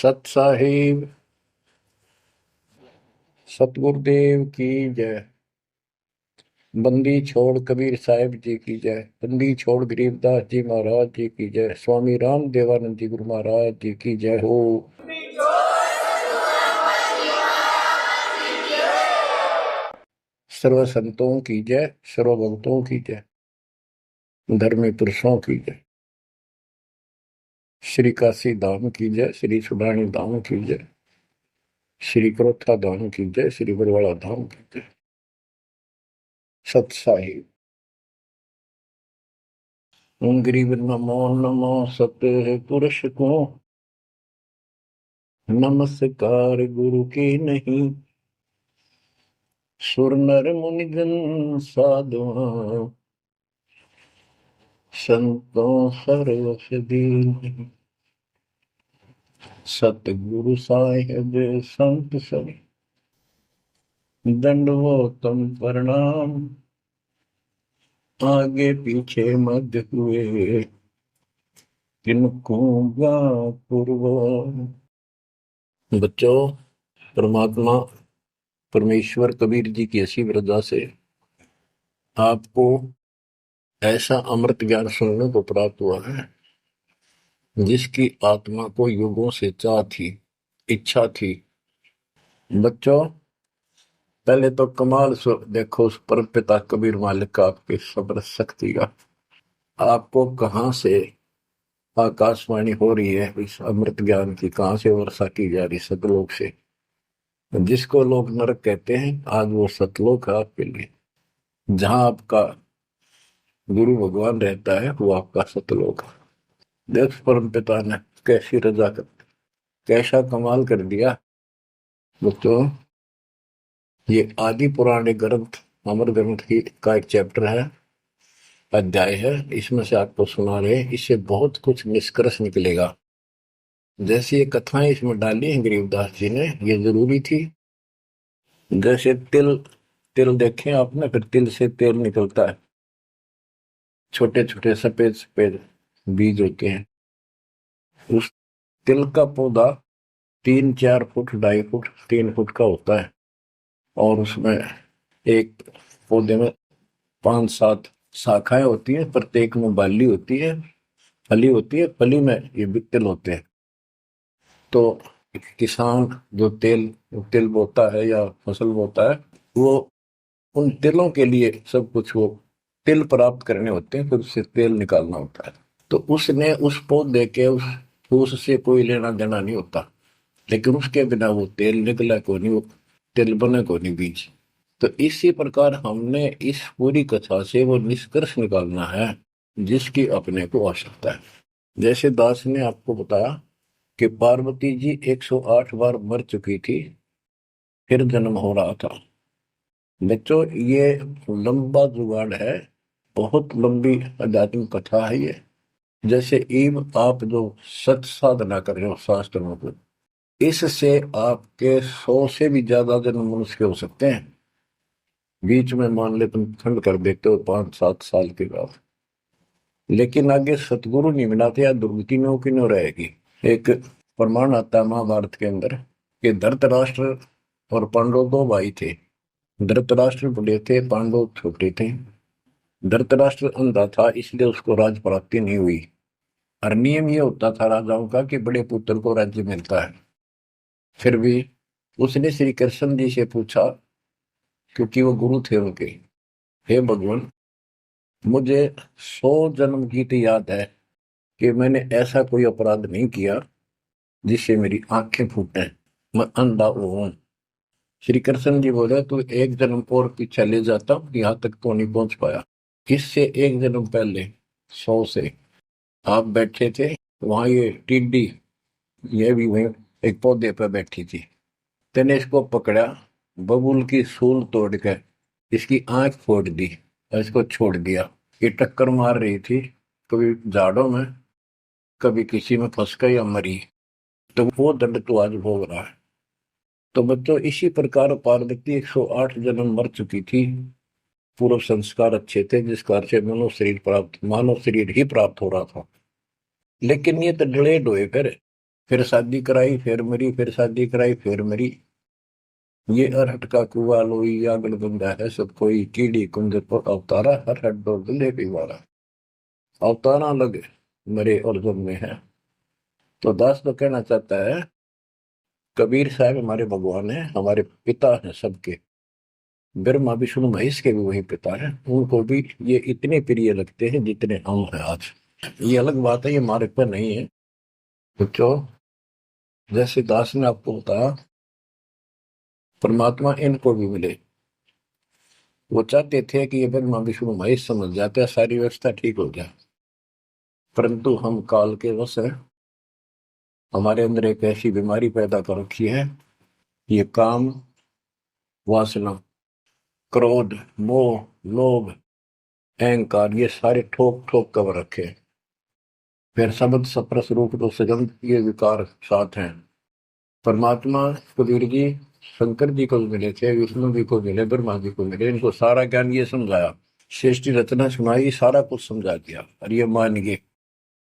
सत साहिब सतगुरुदेव की जय। बंदी छोड़ कबीर साहिब जी की जय। बंदी छोड़ गरीबदास जी महाराज जी की जय। स्वामी राम देवानंद जी गुरु महाराज जी की जय हो। सर्व संतों की जय, सर्व भक्तों की जय, धर्मी पुरुषों की जय। श्री काशी धाम की जय, श्री सुडानी धाम की जय, श्री क्रोथा धाम की जय, श्री बरवाड़ा धाम की जय। सत साहिब गरीब नमो नमो सत्य पुरुष को नमस्कार गुरु की नहीं। सुर नर मुनिजन साधुआ संतों सर्वसदी। सतगुरु साहिब संत सब दंडवतम प्रणाम। आगे पीछे मध्य हुए किनको पूर्व। बच्चों, परमात्मा परमेश्वर कबीर जी की ऐसी वजह से आपको ऐसा अमृत ज्ञान सुनने को प्राप्त हुआ है जिसकी आत्मा को युगों से चाह थी, इच्छा थी। बच्चों, पहले तो कमाल देखो उस परम पिता कबीर मालिक का आपके सब्र शक्ति का। आपको कहां से आकाशवाणी हो रही है इस अमृत ज्ञान की, कहां से वर्षा की जा रही सतलोक से। जिसको लोग नरक कहते हैं आज वो सतलोक है आपके लिए। जहां आपका गुरु भगवान रहता है वो आपका सतलोक है। देख परम पिता ने कैसी रजा कर, कैसा कमाल कर दिया। बच्चों, ये आदि पुराने ग्रंथ अमर ग्रंथ की का एक चैप्टर है, अध्याय है। इसमें से आपको सुना रहे, इससे बहुत कुछ निष्कर्ष निकलेगा। जैसे ये कथाएं इसमें डाली हैं गरीबदास जी ने, ये जरूरी थी। जैसे तिल, तिल देखें आपने, फिर तिल से तेल निकलता है। छोटे छोटे सफेद सफेद बीज होते हैं। उस तिल का पौधा 3-4 फुट, 2.5 फुट, 3 फुट का होता है। और उसमें एक पौधे में 5-7 शाखाएं होती है, प्रत्येक में बाली होती है, फली होती है। फली में ये तिल होते हैं। तो किसान जो तिल बोता है या फसल बोता है, वो उन तिलों के लिए सब कुछ, वो तिल प्राप्त करने होते हैं, फिर उससे तेल निकालना होता है। तो उसने उस पौधे के उस फूस से कोई लेना देना नहीं होता, लेकिन उसके बिना वो तेल निकला को नहीं, वो तिल बने को नहीं बीज। तो इसी प्रकार हमने इस पूरी कथा से वो निष्कर्ष निकालना है जिसकी अपने को आवश्यकता है। जैसे दास ने आपको बताया कि पार्वती जी 108 बार मर चुकी थी, फिर जन्म हो रहा था। बच्चों, ये लंबा जुगाड़ है, बहुत लंबी आध्यात्मिक कथा है ये। जैसे ईब आप जो सत साधना कर रहे हो शास्त्रों को, इससे आपके 100 से भी ज्यादा जन्म मनुष्य हो सकते हैं। बीच में मान ले तुम खंड कर देते हो 5-7 साल के बाद, लेकिन आगे सतगुरु नहीं मिलाते या दुर्गति में किन्हों रहेगी। एक प्रमाण आता है महाभारत के अंदर कि धृतराष्ट्र और पांडव 2 भाई थे। धृतराष्ट्र बड़े थे, पांडव छोटे थे। धृतराष्ट्र अंधा था, इसलिए उसको राज प्राप्ति नहीं हुई। और नियम ये होता था राजाओं का कि बड़े पुत्र को राज्य मिलता है। फिर भी उसने श्री कृष्ण जी से पूछा, क्योंकि वो गुरु थे उनके, हे भगवान, मुझे 100 जन्म की तो याद है कि मैंने ऐसा कोई अपराध नहीं किया जिससे मेरी आंखें फूटे, मैं अंधा हूं। श्री कृष्ण जी बोले, तू एक जन्म और पीछे ले जाता, यहां तक तो नहीं पहुंच पाया। किससे? एक जन्म पहले 100 से आप बैठे थे वहां, ये टिड्डी ये भी वहीं एक पौधे पर बैठी थी। तेने इसको पकड़ा, बबूल की सूल तोड़ के इसकी आंख फोड़ दी और इसको छोड़ दिया। ये टक्कर मार रही थी, कभी झाड़ों में, कभी किसी में फंस गई या मरी। तो वो दंड तो आज भोग रहा है। तो बच्चों, इसी प्रकार पार्वती 108 जन्म मर चुकी थी। पूर्व संस्कार अच्छे थे, जिस कारण से मानव शरीर ही प्राप्त हो रहा था। लेकिन ये तो डिलेड हुए फिर। फिर शादी कराई, फिर मरी, फिर शादी कराई, फिर मरी। ये अरहट का कुआ लोई या गलबंदा है सब कोई, कीड़ी कुंज पर अवतारा, हर हट दो दुल्हे पिवारा। अवतारा लगे मरे और जब में है। तो दास तो कहना चाहता है, कबीर साहब हमारे भगवान है, हमारे पिता हैं सबके। ब्रह्मा विष्णु महेश के भी वही पिता हैं, उनको भी ये इतने प्रिय लगते हैं जितने हम हैं आज। ये अलग बात है, ये हमारे पर नहीं है। तो जैसे दास ने आपको बताया, परमात्मा इनको भी मिले। वो चाहते थे कि ये ब्रह्मा विष्णु महेश समझ जाते, सारी व्यवस्था ठीक हो जाए। परंतु हम काल के वश हैं, हमारे अंदर एक ऐसी बीमारी पैदा कर रखी है, ये काम, वासना, क्रोध, मोह, लोभ, अहंकार, ये सारे ठोक ठोक कर रखे हैं। फिर शब्द सप्रस रूप तो सजन, ये विकार साथ हैं। परमात्मा कबीर जी शंकर जी को मिले थे, विष्णु जी को मिले, ब्रह्मा जी को मिले, इनको सारा ज्ञान ये समझाया, सृष्टि रचना सुनाई, सारा कुछ समझा दिया, और ये मान गए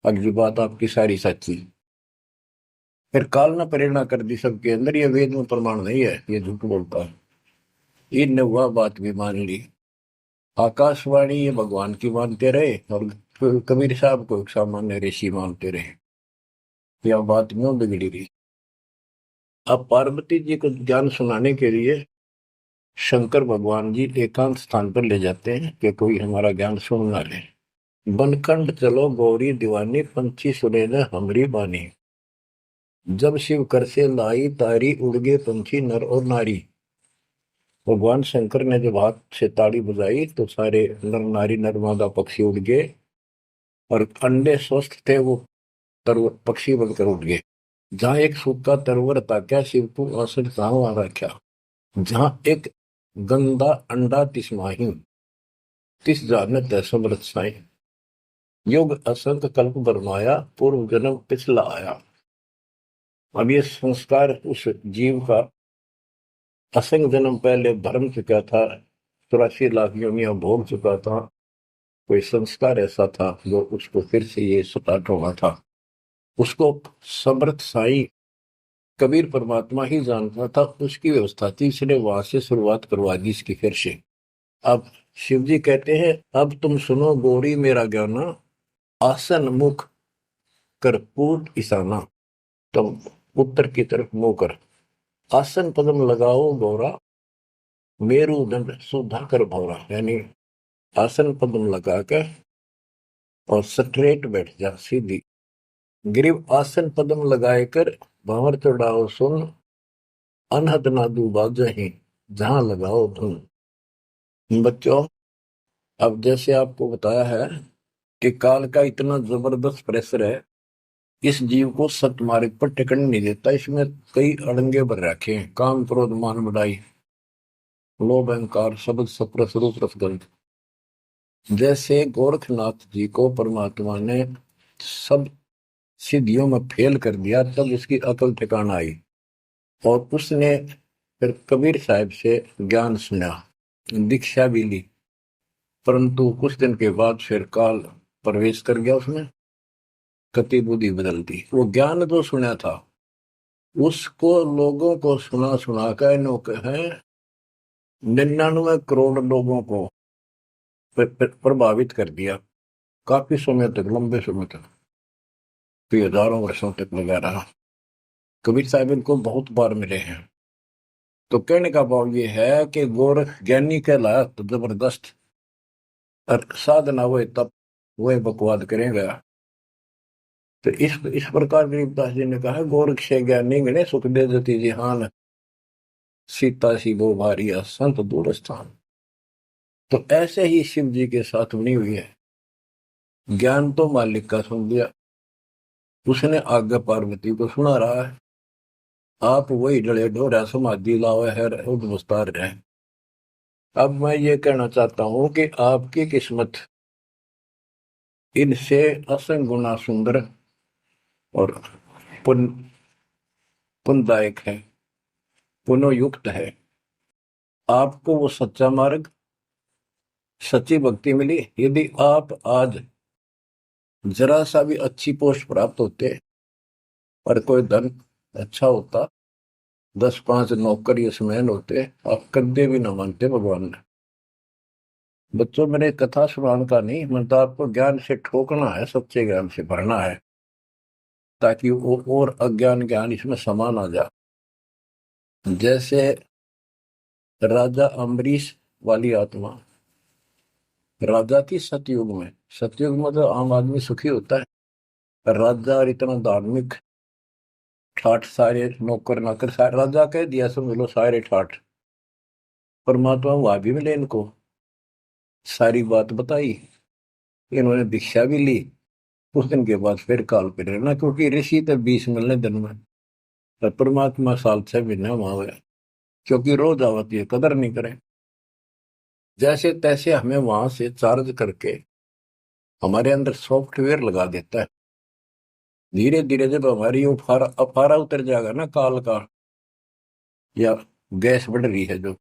अगली बात आपकी सारी सच्ची। फिर काल ने प्रेरणा कर दी सबके अंदर, ये वेद में प्रमाण नहीं है, ये झूठ बोलता है। इनने वह बात भी मान ली। आकाशवाणी ये भगवान की मानते रहे, और कबीर साहब को एक सामान्य ऋषि मानते रहे। यह बात क्यों बिगड़ी रही। अब पार्वती जी को ज्ञान सुनाने के लिए शंकर भगवान जी एकांत स्थान पर ले जाते हैं कि कोई हमारा ज्ञान सुन ना ले। बनखंड चलो गौरी दीवानी, पंछी सुने न हमरी बानी। जब शिव कर से लाई तारी, उड़ गए पंछी नर और नारी। भगवान शंकर ने जब हाथ से ताड़ी बजाई तो सारे नर नारी नर पक्षी उड़ गए, और अंडे स्वस्थ थे वो तरवर पक्षी बनकर उड़ गए। जहां एक सूखा तरवर था, क्या शिव को आसन कहाँ आ रखा। जहां एक गंदा अंडा तिस्माही, तिस जानत है समृत साई। युग असंख कल्प बरमाया, पूर्व जन्म पिछला आया। अब ये संस्कार उस जीव का असंख्य जन्म पहले भरम चुका था, 84 लाख योनियां भोग चुका था। कोई संस्कार ऐसा था जो उसको फिर से ये स्टार्ट होना था। उसको समर्थ साई कबीर परमात्मा ही जानता था, उसकी व्यवस्था थी, इसने वहां से शुरुआत करवा दी इसकी फिर से। अब शिव जी कहते हैं, अब तुम सुनो गौरी मेरा ज्ञाना, आसन मुख कर पूर्व ईशाना। तुम उत्तर की तरफ मुंह कर, आसन पदम लगाओ गौरा, मेरुदंड सुधा कर भौरा। यानी आसन पदम लगाकर और स्ट्रेट बैठ जा सीधी। ग्रीव आसन पदम लगाए कर, भंवर चढ़ाओ सुन, अनहद नादू बाजही, जहां लगाओ धुन। बच्चों, अब जैसे आपको बताया है कि काल का इतना जबरदस्त प्रेशर है, इस जीव को सत मार्ग पर टिकने नहीं देता। इसमें कई अड़ंगे भर रखे हैं, काम क्रोध मान बढ़ाई, लोभ अहंकार, शब्द सप्रस रूप रसगंध। जैसे गोरखनाथ जी को परमात्मा ने सब सिद्धियों में फेल कर दिया, तब उसकी अकल ठिकाना आई, और उसने फिर कबीर साहब से ज्ञान सुना, दीक्षा भी ली। परंतु कुछ दिन के बाद फिर काल प्रवेश कर गया उसमें, गति बुद्धि बदल दी। वो ज्ञान जो सुना था उसको लोगों को सुना सुना कर है 99 करोड़ लोगों को प्रभावित कर दिया। काफी समय तक, लंबे समय तक, फिर हजारों वर्षों तक लगा रहा। कबीर साहब इनको बहुत बार मिले हैं। तो कहने का भाव ये है कि गोरख ज्ञानी कहलाया तो जबरदस्त, और साधना हुए तब वह बकवाद करेगा। तो इस प्रकार गरीबदास जी ने कहा, गोरख से ज्ञानी गणे, सुख दे जति जिहान, सीता सी वो भारिया संत दूर स्थान। तो ऐसे ही शिव जी के साथ बनी हुई है। ज्ञान तो मालिक का सुन लिया, उसने आज्ञा पार्वती को सुना रहा है। आप वही डले ढोरा समाधि लावे है, उद्वस्तार रहे। अब मैं ये कहना चाहता हूं कि आपकी किस्मत इनसे असंग गुना सुंदर और पुण्यदायक है, पुनोयुक्त है। आपको वो सच्चा मार्ग, सच्ची भक्ति मिली। यदि आप आज जरा सा भी अच्छी पोस्ट प्राप्त होते और कोई धन अच्छा होता, 10-5 नौकर यशमैन होते, आप कद्दे भी न मानते भगवान ने। बच्चों, मैंने कथा सुनाने का नहीं, मतलब आपको ज्ञान से ठोकना है, सच्चे ज्ञान से भरना है, ताकि वो और अज्ञान ज्ञान इसमें समा ना जाए। जैसे राजा अम्बरीश वाली आत्मा राजा थी सतयुग में। सतयुग में तो आम आदमी सुखी होता है। राजा और इतना धार्मिक, ठाठ, सारे नौकर नाकर सारे राजा कह दिया, समझ लो सारे ठाठ। परमात्मा वहां भी मिले इनको, सारी बात बताई, इन्होंने दीक्षा भी ली। उस दिन के बाद फिर काल पे रहना, क्योंकि ऋषि तो 20 मिलने दिन में, पर परमात्मा साल 6 महीने वहां हुए, क्योंकि रोज आवती है, कदर नहीं करे। जैसे तैसे हमें वहां से चार्ज करके हमारे अंदर सॉफ्टवेयर लगा देता है। धीरे धीरे जब हमारी अफारा अफारा उतर जाएगा ना काल का, या गैस बढ़ रही है जो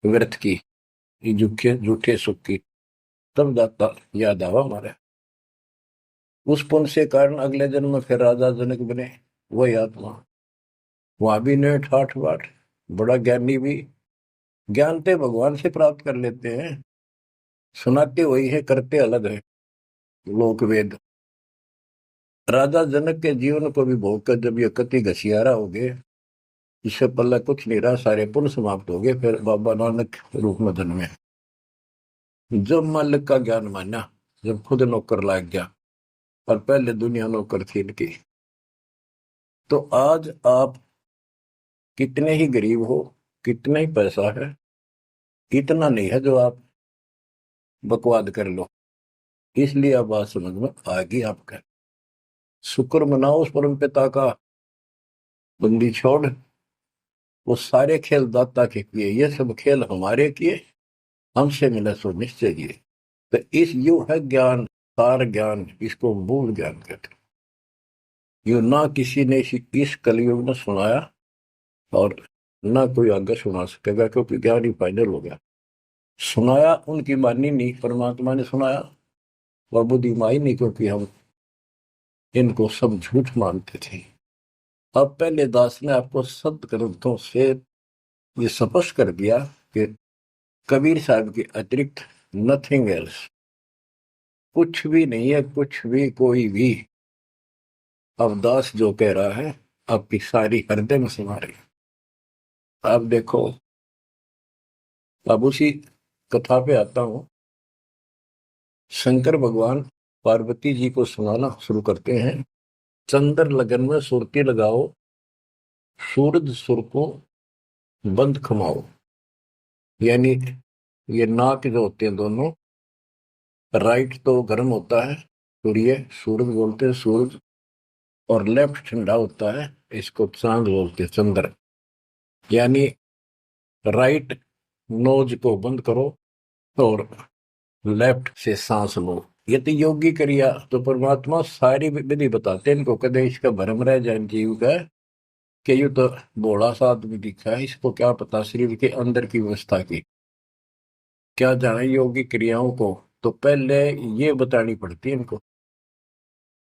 व्यर्थ की, ये झूठे झूठे सुख की, तब जाता याद आवा हमारे। उस पुण्य से कारण अगले जन्म में फिर राजा जनक बने, वही आत्मा। वहां भी ने ठाठ बाट, बड़ा ज्ञानी भी, ज्ञान ते भगवान से प्राप्त कर लेते हैं, सुनाते वही है, करते अलग है। लोक वेद। राजा जनक के जीवन को भी भोग कर जब ये कति घसियारा हो गए, इससे पहले कुछ नहीं रहा, सारे पुण्य समाप्त हो गए, फिर बाबा नानक रूप में जन्मे। जब मालिक का ज्ञान माना, जब खुद नौकर लाग गया, और पहले दुनिया नौकर थी इनकी। तो आज आप कितने ही गरीब हो, कितना ही पैसा है, इतना नहीं है जो आप बकवाद कर लो। इसलिए अब बात समझ में आ गई आपका। शुक्र मनाओ उस परम पिता का, बंदी छोड़। वो सारे खेल दाता के किए, ये सब खेल हमारे किए, हमसे मिला सो निश्चय किए। तो इस यू है ज्ञान, सार ज्ञान, इसको मूल ज्ञान कहते हैं। यू ना किसी ने इस कलयुग में सुनाया, और ना कोई आगे सुना सकेगा, क्योंकि ज्ञान ही फाइनल हो गया। सुनाया उनकी मानी नहीं, परमात्मा ने सुनाया, और बुद्धि माई नहीं, क्योंकि हम इनको सब झूठ मानते थे। अब पहले दास ने आपको सत ग्रंथों से ये स्पष्ट कर दिया कि कबीर साहब के अतिरिक्त नथिंग एल्स, कुछ भी नहीं है, कुछ भी, कोई भी। अब दास जो कह रहा है, आपकी सारी हृदय में समा रही। अब देखो, अब उसी कथा पे आता हूं। शंकर भगवान पार्वती जी को सुनाना शुरू करते हैं। चंद्र लगन में सुरती लगाओ, सूरज सुर को बंद खमाओ। यानी ये नाक जो होते हैं दोनों, राइट तो गर्म होता है, सूर्य, सूरज बोलते हैं सूरज, और लेफ्ट ठंडा होता है, इसको चांद बोलते हैं, चंद्र। यानी राइट नोज को बंद करो, और लेफ्ट से सांस लो। ये तो योगी क्रिया। तो परमात्मा सारी विधि बताते हैं इनको, कदे इसका भरम रह जाए जीव का, कि यू तो भोला सा आदमी दिखा है, इसको क्या पता शरीर के अंदर की व्यवस्था की, क्या जाने योगी क्रियाओं को। तो पहले ये बतानी पड़ती है इनको,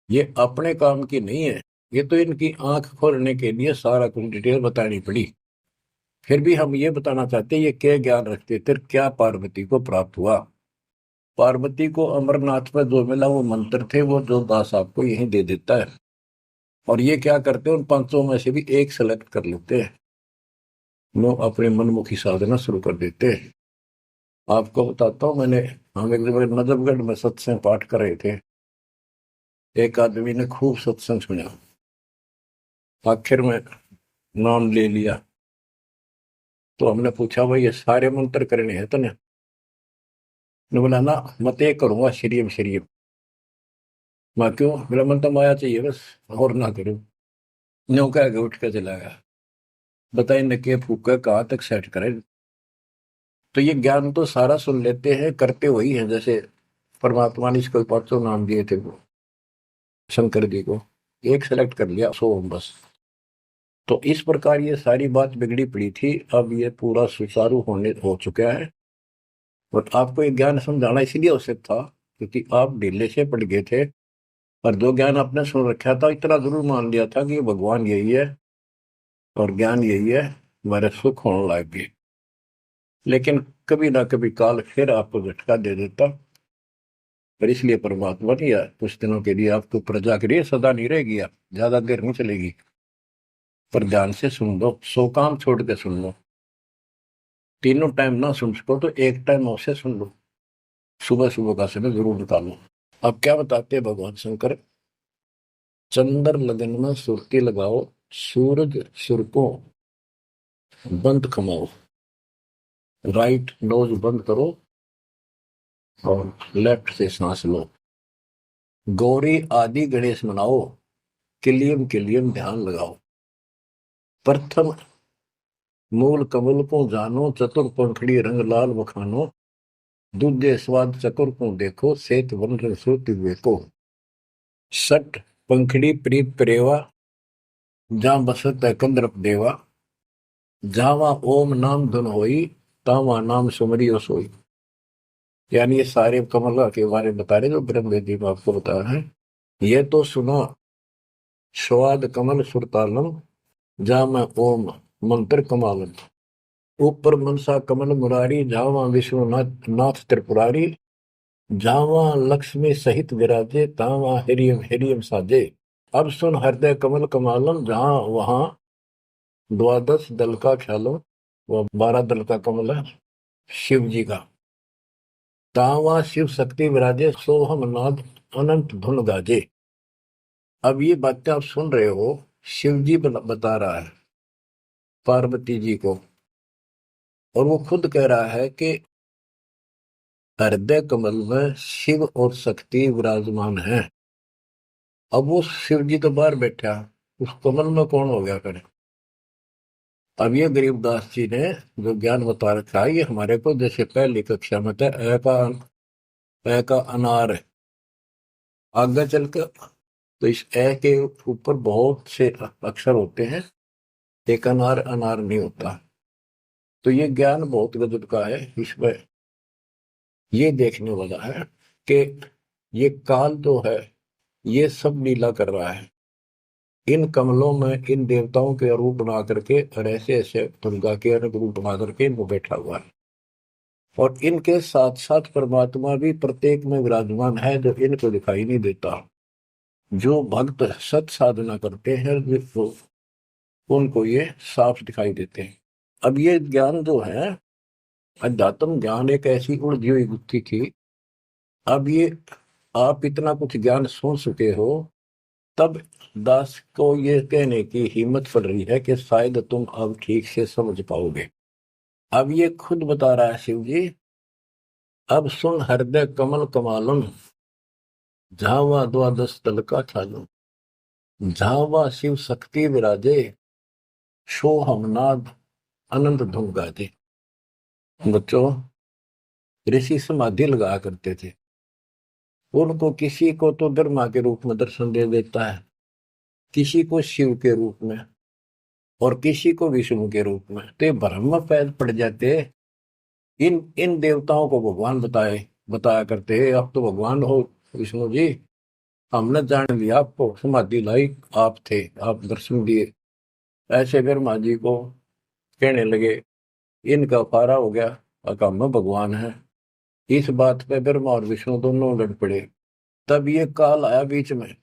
ये अपने काम की नहीं है, ये तो इनकी आंख खोलने के लिए सारा कुछ डिटेल बतानी पड़ी। फिर भी हम ये बताना चाहते हैं, ये क्या ज्ञान रखते थे, क्या पार्वती को प्राप्त हुआ। पार्वती को अमरनाथ में जो मिला वो मंत्र थे, वो जो दास आपको यही दे देता है। और ये क्या करते हैं, उन 500 में से भी एक सेलेक्ट कर लेते हैं, वो अपने मनमुखी साधना शुरू कर देते हैं। आपको बताता हूँ, हम एक जगह नजफगढ़ में सत्संग पाठ कर रहे थे। एक आदमी ने खूब सत्संग सुना, आखिर में नाम ले लिया। तो हमने पूछा, भाई ये सारे मंत्र करने हैं तने? ने बोला ना, मत एक करूंगा, शरीम शरीम। मैं क्यों? मेरा मन तो माया चाहिए बस, और ना करूं। न्यू कह के उठ के चला गया। बताइए न के फूका कहाँ तक सेट करें। तो ये ज्ञान तो सारा सुन लेते हैं, करते वही है। जैसे परमात्मा ने इसको 500 नाम दिए थे, वो शंकर जी को एक सेलेक्ट कर लिया, सो बस। तो इस प्रकार ये सारी बात बिगड़ी पड़ी थी, अब ये पूरा सुचारू होने हो चुका है। और आपको ये ज्ञान समझाना इसीलिए आवश्यक था, क्योंकि आप ढीले से पड़ गए थे। पर जो ज्ञान आपने सुन रखा था इतना जरूर मान लिया था कि ये भगवान यही है और ज्ञान यही है, हमारे सुख होने लग गए। लेकिन कभी ना कभी काल फिर आपको झटका दे देता, पर इसलिए परमात्मा नहीं है कुछ दिनों के लिए आपको प्रजा के लिए, सदा नहीं रहेगी, आप ज्यादा देर नहीं चलेगी। पर ध्यान से सुन लो, 100 काम छोड़ के सुन लो। तीनों टाइम ना सुन सको तो एक टाइम अवश्य सुन लो, सुबह सुबह का समय जरूर निकालो। अब क्या बताते हैं भगवान शंकर, चंद्र लगन में सुरती लगाओ, सूरज सुर को बंद कमाओ, राइट नोज बंद करो और लेफ्ट से सांस लो, गौरी आदि गणेश मनाओ, किलियम किलियम ध्यान लगाओ, प्रथम मूल कमल को जानो, चतुर पंखड़ी रंग लाल बखानो, दूजे स्वाद चकुर को देखो, सेत वन रसोति देखो, सट पंखड़ी प्रीत प्रेवा, जहाँ बसत है कंद्रप देवा, जावा ओम नाम धुन होई, तावा नाम सुमरियो सोई। यानी ये सारे कमल के बारे में बता रहे जो ब्रह्म वेदी में आपको बताया है। ये तो सुनो, स्वाद कमल सुरतालम, जा मैं ओम मंत्र कमालन, ऊपर मनसा कमल मुरारी, जावा विष्णुनाथ नाथ त्रिपुरारी, जावा लक्ष्मी सहित विराजे, तावा हिरियम हिरियम साजे। अब सुन हृदय कमल कमालम, जहां वहां द्वादश दल का ख्यालो, वह 12 दल का कमल है शिव जी का, तावा शिव शक्ति विराजे, सोहम नाद अनंत धुन गाजे। अब ये बातें आप सुन रहे हो, शिव जी बता रहा है पार्वती जी को, और वो खुद कह रहा है कि हृदय कमल में शिव और शक्ति विराजमान है। अब वो शिव जी तो बाहर बैठा, उस कमल में कौन हो गया करे। अब ये गरीबदास जी ने जो ज्ञान बता रखा है, ये हमारे को जैसे पहली कक्षा में था, ए का अनार है, आगे चल कर तो इस ए के ऊपर बहुत से अक्षर होते हैं, एक अनार अनार नहीं होता। तो ये ज्ञान बहुत गजब का है। इसमें ये देखने वाला है कि ये काल जो है ये सब लीला कर रहा है, इन कमलों में इन देवताओं के रूप बना करके और ऐसे ऐसे दुर्गा के रूप बना करके इनको बैठा हुआ है, और इनके साथ साथ परमात्मा भी प्रत्येक में विराजमान है जो इनको दिखाई नहीं देता। जो भक्त सत साधना करते हैं तो उनको ये साफ दिखाई देते हैं। अब ये ज्ञान जो है, अध्यात्म ज्ञान एक ऐसी उलझी हुई गुत्थी थी। अब ये आप इतना कुछ ज्ञान सुन चुके हो, तब दास को ये कहने की हिम्मत पड़ रही है कि शायद तुम अब ठीक से समझ पाओगे। अब ये खुद बता रहा है शिव जी, अब सुन हृदय कमल कमालम, झावा द्वादश तल का ख्यालम, झावा शिव शक्ति विराजे, शो हमनाद अनंत धुन गाजे। बच्चों, ऋषि समाधि लगा करते थे, उनको किसी को तो ब्रह्मा के रूप में दर्शन दे देता है, किसी को शिव के रूप में, और किसी को विष्णु के रूप में। तो भ्रम में पैद पड़ जाते, इन इन देवताओं को भगवान बताया करते हैं, आप तो भगवान हो विष्णु जी, हमने जान लिया आपको, समाधि लाई आप थे, आप दर्शन दिए। ऐसे ब्रह्मा जी को कहने लगे, इनका पारा हो गया, अकाम में भगवान है। इस बात पे ब्रह्मा और विष्णु दोनों लड़ पड़े। तब ये काल आया बीच में,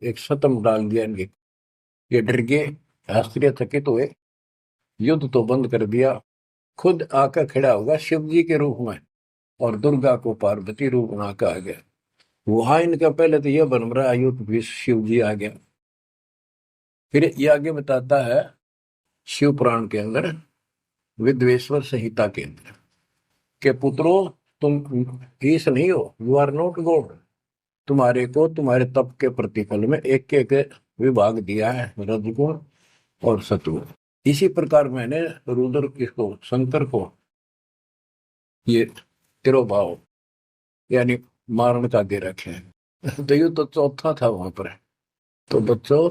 एक सतम डाल दिया इनके, ये डर गए, आश्चर्य थकित हुए, युद्ध तो बंद कर दिया, खुद आकर खड़ा होगा शिव जी के रूप में, और दुर्गा को पार्वती रूप बना के आ गया। वहां इनका पहले तो यह बन रहा है, युद्ध भी शिव जी आ गया। फिर ये आगे बताता है शिव पुराण के अंदर, विद्वेश्वर संहिता के अंदर, के पुत्रों तुम ईश नहीं हो, यू आर नॉट गॉड, तुम्हारे को तुम्हारे तप के प्रतिफल में एक एक विभाग दिया है, रजगुण और सतगुण। इसी प्रकार मैंने रुद्र किसको, शंकर को ये तिरोभाव यानी मारण का दे रखे हैं। तो ये तो चौथा था वहां पर। तो बच्चों,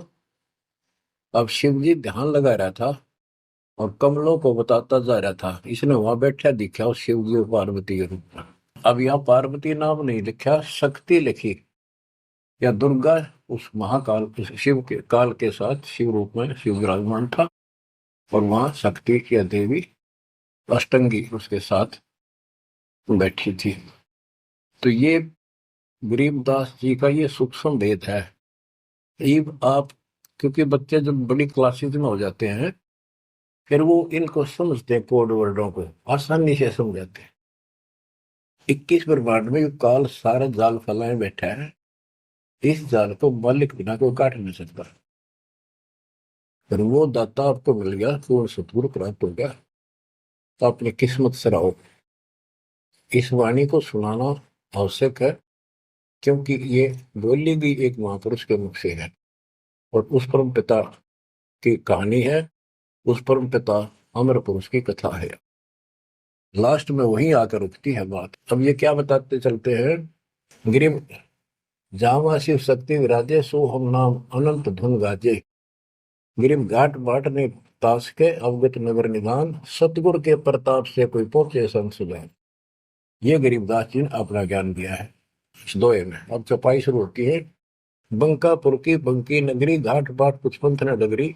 अब शिव जी ध्यान लगा रहा था और कमलों को बताता जा रहा था, इसने वहां बैठा दिखा और शिव जी और पार्वती के रूप में। अब यहाँ पार्वती नाम नहीं लिखा, शक्ति लिखी, या दुर्गा उस महाकाल उस शिव के काल के साथ शिव रूप में शिव विराजमान था, और वहां शक्ति या देवी अष्टंगी उसके साथ बैठी थी। तो ये गरीबदास जी का ये सूक्ष्म भेद है। आप, क्योंकि बच्चे जब बड़ी क्लासेस में हो जाते हैं, फिर वो इनको समझते हैं, कोड वर्डों को आसानी से समझाते हैं। 21 ब्रह्मांड में काल सारा जाल फैलाए बैठा है, इस जाल को मालिक बिना कोई काट नहीं सकता। फिर वो दाता आपको मिल गया, पूर्ण सतगुरु प्राप्त हो गया, तो अपनी किस्मत से रहो। इस वाणी को सुनाना आवश्यक है, क्योंकि ये बोली गई एक महापुरुष के मुख से है, और उस परम पिता की कहानी है, उस परम पिता अमर पुरुष की कथा है। लास्ट में वही आकर रुकती है बात। अब ये क्या बताते चलते हैं, गिरिम जावा शिव शक्ति विराजे, सो हम नाम अनंत धुन गाजे। गिरिम घाट बाट ने तास के, अवगत नगर निदान, सतगुर के प्रताप से कोई पहुंचे संसुजान। ये गरीबदास जी ने अपना ज्ञान दिया है इस दोहे में। अब चौपाई शुरू होती है। बंकापुर की बंकी नगरी, घाट बाट कुछ पंथ न डगरी,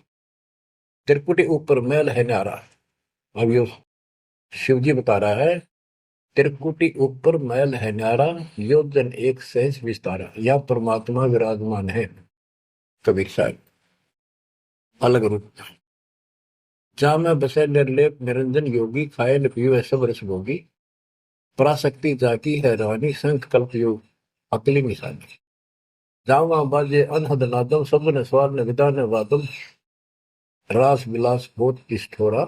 त्रिकुटी ऊपर मैल है न्यारा। अब ये शिव जी बता रहा है, त्रिकुटी ऊपर मैल है न्यारा, योजन एक सहज विस्तारा। या परमात्मा विराजमान है। कबीर साहब अलग रूप। जा में बसे निर्लेप निरंजन योगी, खाए न पियो सब रस भोगी, पराशक्ति जाकी है रानी, संख कल्प योग अकली निशानी। जावा बाजे अनहद नादम, सब ने स्वार न विदा न वादम, रास विलास बहुत किष्ठोरा,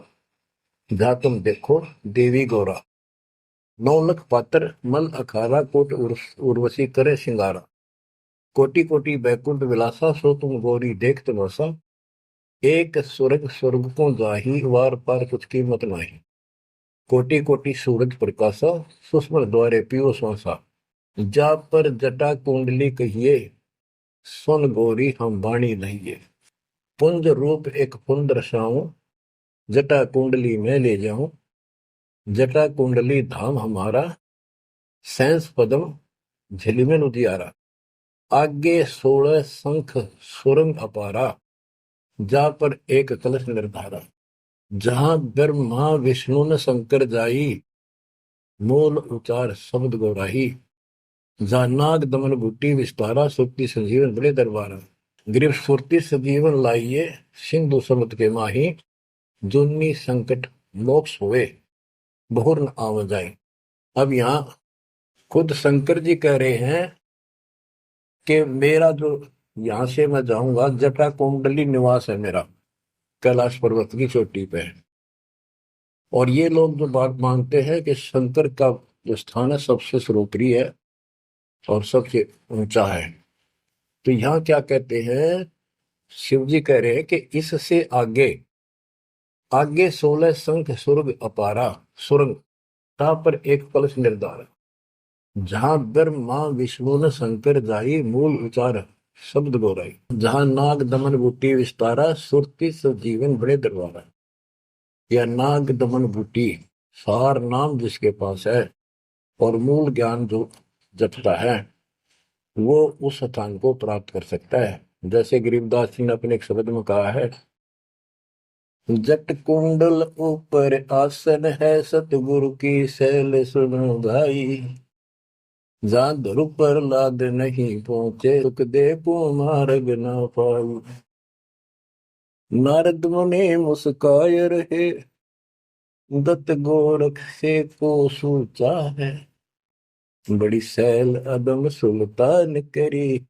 जा तुम देखो देवी गौरा। 9 लख पात्र मन अखारा, कोट उर्वशी करे सिंगारा, कोटि कोटि बैकुंठ विलासा, सो तुम गौरी देख तमाशा, एक स्वर्ग स्वर्ग को जाही, वार पार कुछ कीमत नाही, कोटि कोटि सूरज प्रकाशा, सुषमन द्वारे पियो श्वासा, जा पर जटा कुंडली कहिए, सुन गौरी हम वाणी लहिए, पुंज रूप एक पुंज रसाऊं, जटा कुंडली में ले जाऊं, जटा कुंडली धाम हमारा, सैंस पदम झिलिमिन उजियारा, आगे 16 शंख सुरंग अपारा, जा पर एक कलश निर्धारा, जहां ब्रह्मा विष्णु न शंकर जाई, मूल उचार शब्द गौराही, जहां नाग दमन बूटी विस्तारा, सुक्ति संजीवन बड़े दरबारा, गिरिव सुरति सजीवन लाइए, सिंधु समुद्र के माही, जुन्नी संकट मोक्ष हुए, बहुर न आव जाए। अब यहाँ खुद शंकर जी कह रहे हैं कि मेरा जो यहां से मैं जाऊंगा, जटा कुंडली निवास है मेरा, कैलाश पर्वत की चोटी पे। और ये लोग जो बात मानते हैं कि शंकर का जो स्थान है सबसे सर्वोपरि है और सबसे ऊंचा है, तो यहाँ क्या कहते हैं, शिव जी कह रहे हैं कि इससे आगे आगे 16 शंख सुरग अपारा, सुरंग पर एक कलश निर्धार, जहां ब्रह्मा विष्णु न शंकर जाई, मूल उचार शब्द गौराई, जहां नाग दमन बूटी विस्तारा, सुरति सजीवन बड़े दरबारा। या नाग दमन बूटी सार नाम जिसके पास है और मूल ज्ञान जो जपता है, वो उस स्थान को प्राप्त कर सकता है। जैसे गरीबदास जी ने अपने एक शब्द में कहा है, जट कुंडल ऊपर आसन है, सतगुरु की शैल सुनो भाई, जहां ध्रुव पर लाद नहीं पहुंचे, सुख दे मार्ग न पाई। नारद मुनि मुस्काय रहे, दत्त गोरख से को सूचा है, बड़ी सैल अदम सुल्तान करी,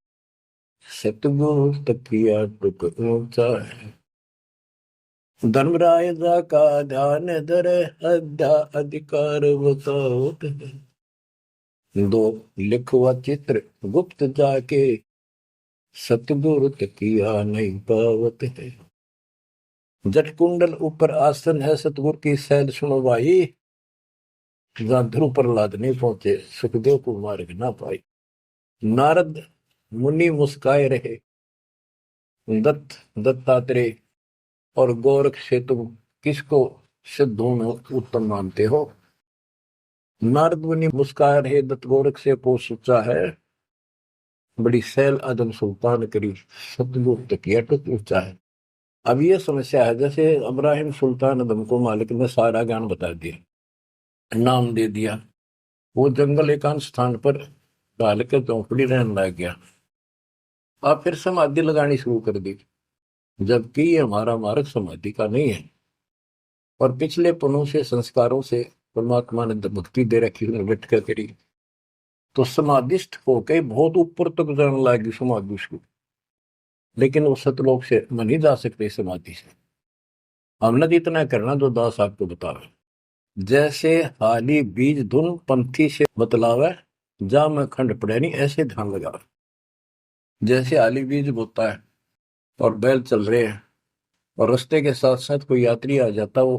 सतगुरु तकिया टुक ऊंचा है। धर्मराय जा का ध्यान धरे, अध्या अधिकार बताओ, दो लिखवा चित्र गुप्त जाके, सतगुरु तकिया नहीं पावत है। जट कुंडल ऊपर आसन है, सतगुरु की सैल सुनो भाई, जहां ध्रुव प्रहलाद नहीं पहुंचे, सुखदेव को मार्ग ना पाई। नारद मुनि मुस्काए रहे, दत्तात्रेय और गोरख से तुम किसको सिद्धों में उत्तम मानते हो। नारद मुनि मुस्काए रहे, दत्त गोरख से को सच्चा है, बड़ी सैल आदम सुल्तान करी, सतगुरु तकिया टुक ऊंचा है। अब ये समस्या है, जैसे इब्राहिम सुल्तान आदम को मालिक ने सारा ज्ञान बता दिया, नाम दे दिया, वो जंगल एकांत स्थान पर डाल के चौपड़ी रहने लग गया। अब फिर समाधि लगानी शुरू कर दी, जबकि ये हमारा मार्ग समाधि का नहीं है। और पिछले पुनों से, संस्कारों से परमात्मा ने मुक्ति दे रखी, बैठ कर करी, तो समाधिस्थ होके बहुत ऊपर तक जाने लगी समाधि उसको। लेकिन उस सतलोक से मन ही जा सकते समाधि से। हमने तो इतना करना जो दास आपको बतावे, जैसे हाली बीज धुन पंथी से बतलावे, जा मैं खंड पड़े नहीं ऐसे ध्यान लगा। जैसे हाली बीज बोता है और बैल चल रहे हैं, और रास्ते के साथ साथ कोई यात्री आ जाता, वो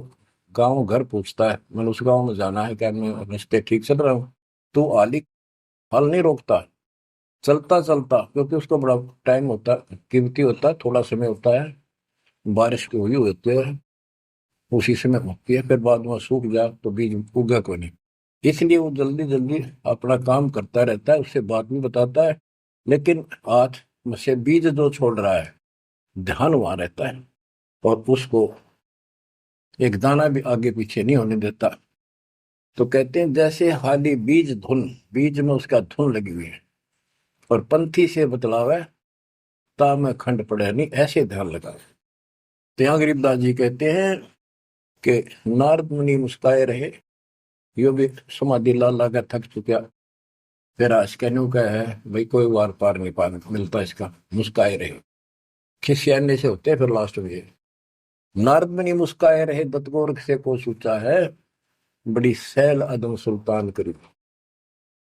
गांव घर पूछता है मैंने उस गांव में जाना है, क्या मैं रास्ते ठीक चल रहा हूँ, तो हाली हल नहीं रोकता, चलता चलता, क्योंकि उसको बड़ा टाइम होता है, कीमती होता है, थोड़ा समय होता है, बारिश की हुई होती है, उसी समय होती है, फिर बाद में सूख जाए तो बीज उगा को नहीं। इसलिए वो जल्दी जल्दी अपना काम करता रहता है, उससे बात भी बताता है, लेकिन हाथ में से बीज जो छोड़ रहा है ध्यान वहां रहता है, और उसको एक दाना भी आगे पीछे नहीं होने देता। तो कहते हैं जैसे हाली बीज धुन, बीज में उसका धुन लगी हुई है, और पंथी से बतलावे, ता में खंड पड़े नहीं ऐसे ध्यान लगा। तो यहाँ गरीबदास जी कहते हैं कि नारद मुनि मुस्काए रहे, यो भी समाधि ला ला कर थक चुका, फिर आज कहने का है भाई कोई वार पार नहीं पा मिलता इसका, मुस्काए रहे, खिसियाने से होते हैं फिर लास्ट में ये। नारद मुनि मुस्काए रहे, दत्तगोर से को सूचा है, बड़ी सैल अदम सुल्तान करी,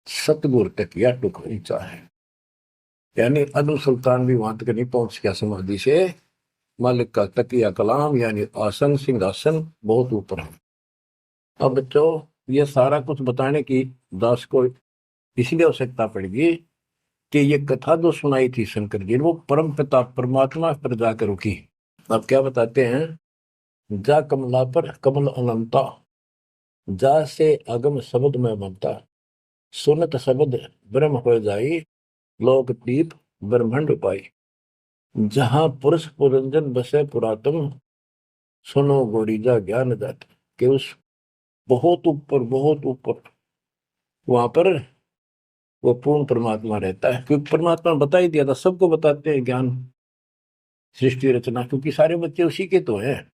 सतगुर तक या टुक ऊंचा है। यानी अदम सुल्तान भी वहां तक नहीं पहुंच गया समाधि से, मालिक का तकिया कलाम यानी आसन सिंहासन बहुत ऊपर है। अब बच्चों, ये सारा कुछ बताने की दास को इसलिए आवश्यकता पड़ेगी कि ये कथा जो सुनाई थी शंकर जी ने, वो परम पिता परमात्मा पर जाकर रुकी। अब क्या बताते हैं, जा कमला पर कमल अनंता, जा से अगम शब्द में ममता, सुनत शब्द ब्रह्म हो जाई, लोक दीप ब्रह्मंड पाई, जहां पुरुष पुरंजन बसे पुरातन, सुनो गोरीजा ज्ञान जात। के उस बहुत ऊपर, बहुत ऊपर वहां पर वो पूर्ण परमात्मा रहता है, क्योंकि परमात्मा ने बता ही दिया था, सबको बताते हैं ज्ञान सृष्टि रचना, क्योंकि सारे बच्चे उसी के तो हैं।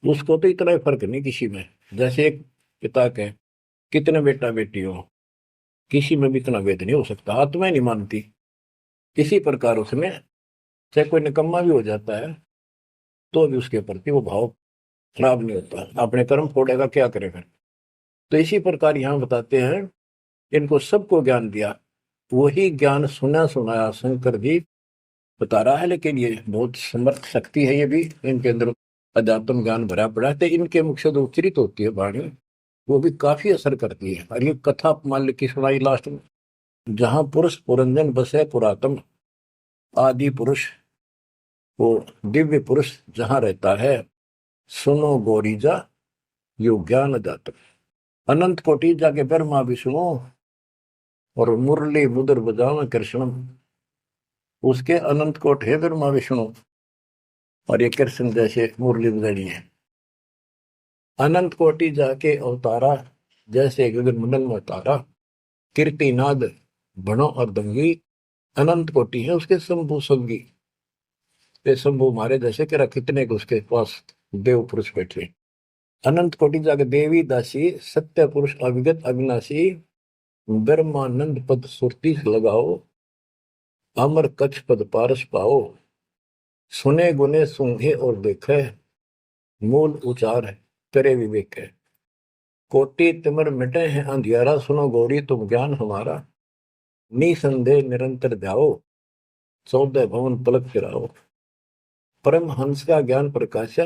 उसको तो इतना ही फर्क नहीं किसी में, जैसे एक पिता के कितने बेटा बेटी हो, किसी में भी इतना भेद नहीं हो सकता, आत्मा ही नहीं मानती। इसी प्रकार उसमें चाहे कोई निकम्मा भी हो जाता है तो भी उसके प्रति वो भाव खराब नहीं होता, अपने कर्म फोड़ेगा क्या करेगा। तो इसी प्रकार यहाँ बताते हैं, इनको सबको ज्ञान दिया, वही ज्ञान सुना सुनाया शंकर जी बता रहा है, लेकिन ये बहुत समर्थ शक्ति है, ये भी इनके अंदर अध्यात्म ज्ञान भरा पड़ा है, तो इनके मुख से जो उच्चरित होती है वाणी, वो भी काफी असर करती है। और ये कथा मान ली की सुनाई लास्ट में, जहां पुरुष पुरंजन बसे पुरातन, आदि पुरुष, वो दिव्य पुरुष जहां रहता है, सुनो गौरीजा यो ज्ञान जातक, अनंत कोटि जाके ब्रह्मा विष्णु और मुरली मुद्र बजाओ कृष्ण, उसके अनंत कोट है ब्रह्मा विष्णु, और ये कृष्ण जैसे मुरली बजानी है। अनंत कोटि जाके अवतारा, जैसे गगन मंडल में तारा, कीर्तिनाद बनो और दंगी, अनंत कोटि है उसके शंभु संगी। ये शंभु मारे जैसे कि कितने को उसके पास देव पुरुष बैठे। अनंत कोटि जाके देवी दासी, सत्य पुरुष अविगत अविनाशी, ब्रह्मानंद पद सुरती लगाओ, अमर कच्छ पद पारस पाओ, सुने गुने सूंघे और देखे, मूल उचार है करे विवेक है, कोटि तिमर मिटे हैं अंधियारा, सुनो गौरी तुम ज्ञान हमारा, निसंदेह निरंतर ध्याओ, 14 भवन पलक फिराओ, परम हंस का ज्ञान प्रकाशा,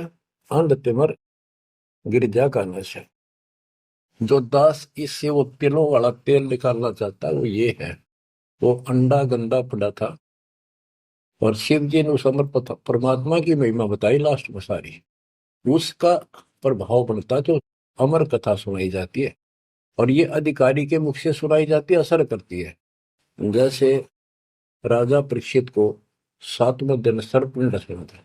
अंध तिमर गिरजा का नशा। जो दास इससे वो तिलों वाला तेल निकालना चाहता है वो ये है, वो अंडा गंदा पड़ा था, और शिव जी ने उस अमर परमात्मा की महिमा बताई लास्ट में सारी, उसका प्रभाव बनता जो अमर कथा सुनाई जाती है, और ये अधिकारी के मुख से सुनाई जाती है, असर करती है। जैसे राजा परीक्षित को 7वें दिन सर्प ने डसा था।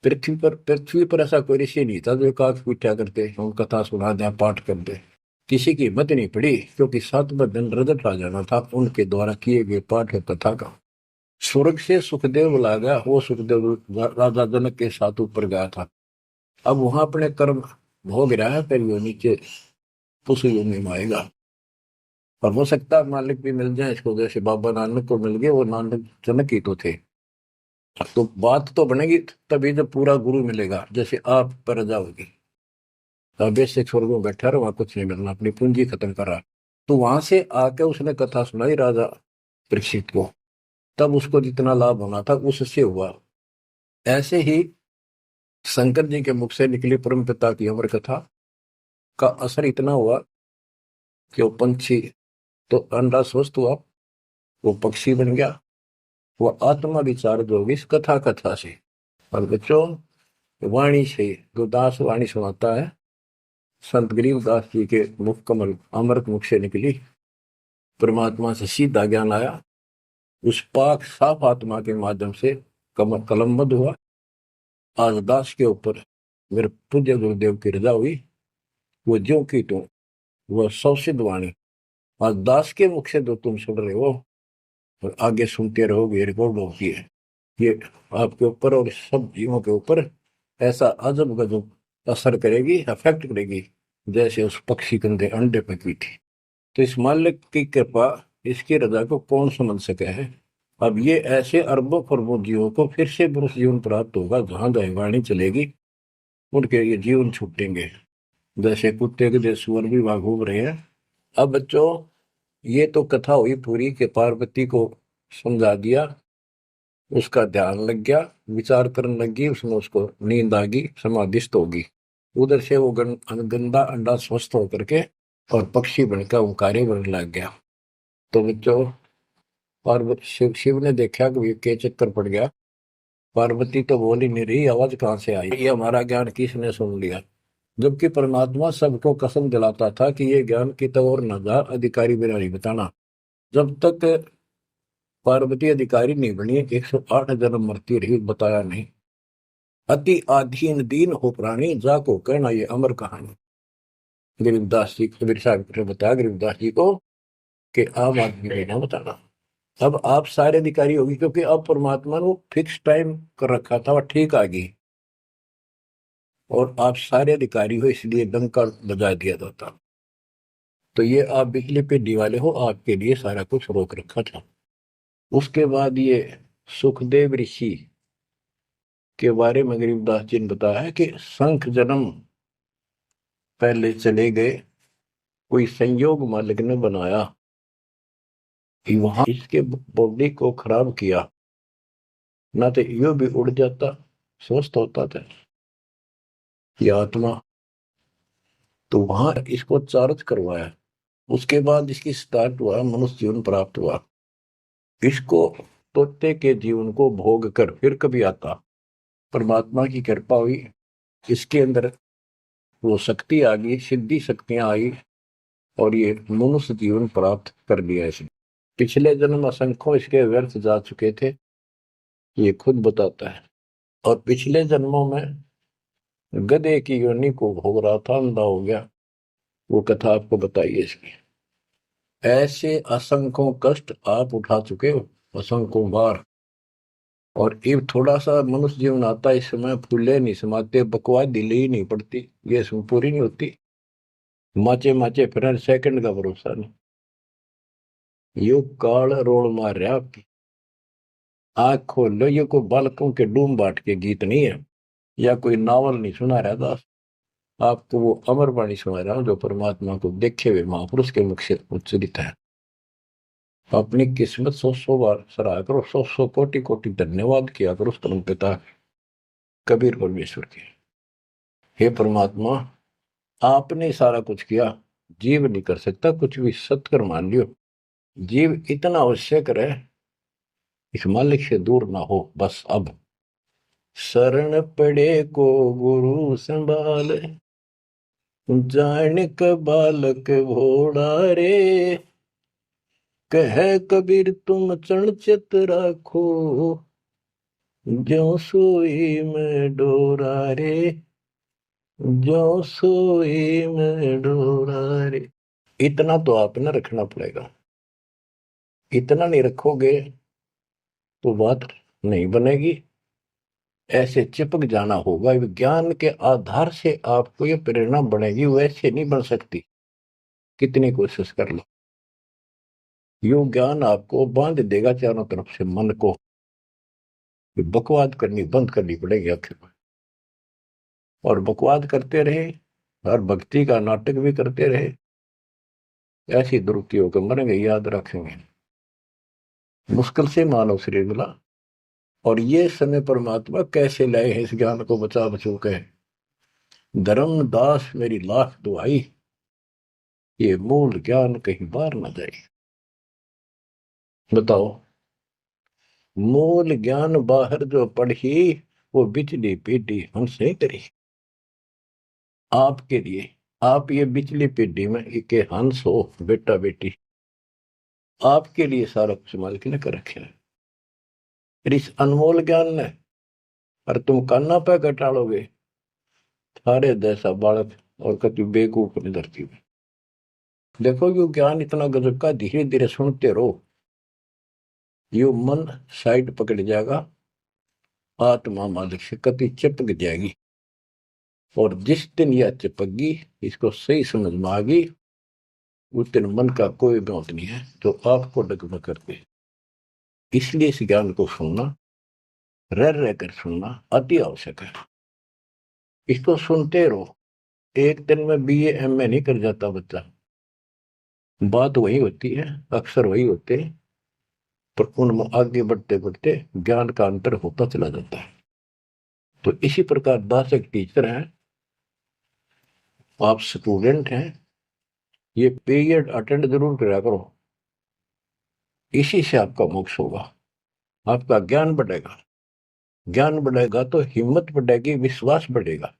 पृथ्वी पर ऐसा कोई ऋषि नहीं था जो काक पूछा करते हम कथा सुना दे पाठ कर दे। किसी की हिम्मत नहीं पड़ी, क्योंकि 7वें दिन रजत आ जाना था उनके द्वारा किए गए पाठ और कथा का। स्वर्ग से सुखदेव बुला गया, वो सुखदेव राजा जनक के साथ ऊपर गया था। अब वहां अपने कर्म भोग रहा है, फिर वो नीचे उस योनि में आएगा। और हो सकता है मालिक भी मिल जाए इसको, जैसे बाबा नानक को मिल गए, वो नानक जनक ही तो थे। तो बात तो बनेगी तभी जब पूरा गुरु मिलेगा, जैसे आप पर रजा होगी। बेसिक स्वर्ग में बैठा रहा, वहां कुछ नहीं मिलना, अपनी पूंजी खत्म करा। तो वहां से आके उसने कथा सुनाई राजा परीक्षित को, तब उसको जितना लाभ होना था उससे हुआ। ऐसे ही शंकर जी के मुख से निकली परम पिता की अमर कथा का असर इतना हुआ कि वो पंछी तो अंडा स्वस्थ हुआ, वो पक्षी बन गया, वो आत्मा विचार जो होगी इस कथा से। और बच्चों, वाणी से गुरदास वाणी सुनाता है, संत गरीबदास जी के मुख कमल अमृत मुख से निकली, परमात्मा से सीधा ज्ञान आया, उस पाक साफ आत्मा के माध्यम से कमल कलमबद्ध हुआ। आज दास के ऊपर मेरे पूज्य गुरुदेव की रजा हुई, वो ज्यों की त्यों, वह सौसिद्ध वाणी आज दास के मुख से जो तुम सुन रहे हो और आगे सुनते रहोगे, रिकॉर्ड होती है, ये आपके ऊपर और सब जीवों के ऊपर ऐसा अजब गजब असर करेगी, अफेक्ट करेगी, जैसे उस पक्षी कंधे अंडे पे की थी। तो इस मालिक की कृपा, इसकी रजा को कौन समझ सके है। अब ये ऐसे अरबों खरबों जीवों को फिर से पुरुष जीवन प्राप्त होगा, जहां दैवाणी चलेगी उनके ये जीवन छूटेंगे, जैसे कुत्ते के जैसे सुअर भी वहां घूम रहे हैं। अब बच्चों, ये तो कथा हुई पूरी के पार्वती को समझा दिया, उसका ध्यान लग गया, विचार करने लगी, उसमें उसको नींद आ गई, समाधिस्थ होगी। उधर से वो गंदा अंडा स्वस्थ होकर के और पक्षी बनकर ओंकारे बनने लग गया। तो बच्चों, पार्वती शिव ने देखा कि ये के चक्कर पड़ गया, पार्वती तो बोल ही नहीं रही, आवाज कहाँ से आई, ये हमारा ज्ञान किसने सुन लिया। जबकि परमात्मा सबको कसम दिलाता था कि ये ज्ञान की तो और न जा, अधिकारी बिना नहीं बताना। जब तक पार्वती अधिकारी नहीं बनी 108 जन्म मरती रही, बताया नहीं। अति आधीन दीन हो प्राणी, जाको कहना ये अमर कहानी। गरीबदास जी कबीर साहब ने बताया गरीबदास जी को कि आम आदमी को ना बताना। अब आप सारे अधिकारी होगी, क्योंकि अब परमात्मा ने फिक्स टाइम कर रखा था, वह ठीक आ गई, और आप सारे अधिकारी हो, इसलिए डंका बजा दिया जाता। तो ये आप बिजली पे दिवाले हो, आपके लिए सारा कुछ रोक रखा था। उसके बाद ये सुखदेव ऋषि के बारे में गरीबदास जी ने बताया है कि शंख जन्म पहले चले गए, कोई संयोग मालिक ने बनाया कि वहां इसके बॉडी को खराब किया, ना तो यो भी उड़ जाता, स्वस्थ होता था ये आत्मा। तो वहां इसको चार्ज करवाया, उसके बाद इसकी स्टार्ट हुआ, मनुष्य जीवन प्राप्त हुआ। इसको तोते के जीवन को भोग कर फिर कभी आता, परमात्मा की कृपा हुई, इसके अंदर वो शक्ति आ गई, सिद्धि शक्तियां आई, और ये मनुष्य जीवन प्राप्त कर लिया इसने। पिछले जन्म असंख्यों इसके व्यर्थ जा चुके थे, ये खुद बताता है। और पिछले जन्मों में गधे की योनि को भोग रहा था, अंधा हो गया, वो कथा आपको बताइए इसकी। ऐसे असंख्यों कष्ट आप उठा चुके हो, असंख्यों बार। और ये थोड़ा सा मनुष्य जीवन आता है, इस समय फूले नहीं समाते, बकवास दिले ही नहीं पड़ती, ये पूरी नहीं होती, माचे माचे फिर सेकंड का भरोसा नहीं। यो काल रोल मार रहा आपकी, आंख खोल लो, ये कोई बालकों के डूम बाट के गीत नहीं है, या कोई नावल नहीं सुना रहा दास, आपको वो अमर वाणी सुना रहा हूं जो परमात्मा को देखे हुए महापुरुष के मुख से उच्चरित है। अपनी किस्मत 100 बार सराहा करो, 100 कोटि कोटि धन्यवाद किया करो उस परम पिता कबीर परमेश्वर के। हे परमात्मा, आपने सारा कुछ किया, जीव नहीं कर सकता कुछ भी, सत्कर मान लियो। जीव इतना आवश्यक रहे, इस मालिक से दूर ना हो बस। अब शरण पड़े को गुरु संभाल, जानिक बालक भोड़ा रे, कह कबीर तुम चरणचित राखो, ज्यों सोई में डोरा रे, ज्यों सोई में डोरा रे। इतना तो आपने रखना पड़ेगा। इतना नहीं रखोगे तो बात नहीं बनेगी। ऐसे चिपक जाना होगा। विज्ञान के आधार से आपको ये प्रेरणा बनेगी, वैसे नहीं बन सकती, कितनी कोशिश कर लो। यो ज्ञान आपको बांध देगा चारों तरफ से मन को। बकवाद करनी बंद करनी पड़ेगी आखिर में। और बकवाद करते रहे और भक्ति का नाटक भी करते रहे, ऐसी दुरुक्ति होकर मरेंगे, याद रखेंगे। मुश्किल से मानव शरीर मिला, और ये समय परमात्मा कैसे लाए हैं इस ज्ञान को बचा बचो के। धर्मदास मेरी लाख दुआई, ये मूल ज्ञान कहीं बाहर न जाए। बताओ, मूल ज्ञान बाहर जो पढ़ी, वो बिजली पीढ़ी हमसे करी। आपके लिए आप ये बिजली पीढ़ी में एक हंस हो, बेटा बेटी, आपके लिए सारा कुछ मालिक ने कर रखे है। फिर इस अनमोल ज्ञान ने, और तुम कान्ना पे कटालोगे थारे जैसा बालक और कति बेवकूफ अपनी धरती में। देखो यो ज्ञान इतना गजब का, धीरे धीरे सुनते रहो, यो मन साइड पकड़ जाएगा, आत्मा मालिक से कति चिपक जाएगी। और जिस दिन यह चिपकी, इसको सही समझ में आ गई, उस दिन मन का कोई बात नहीं है तो आपको डगमग करते। इसलिए इस ज्ञान को सुनना, रह रह कर सुनना अति आवश्यक है। इसको सुनते रहो। एक दिन में बीए एमए नहीं कर जाता बच्चा। बात वही होती है, अक्सर वही होते हैं, पर उनमें आगे बढ़ते बढ़ते ज्ञान का अंतर होता चला जाता है। तो इसी प्रकार दास एक टीचर है, आप स्टूडेंट हैं, ये पीरियड अटेंड जरूर करा करो। इसी से आपका मोक्ष होगा, आपका ज्ञान बढ़ेगा। ज्ञान बढ़ेगा तो हिम्मत बढ़ेगी, विश्वास बढ़ेगा,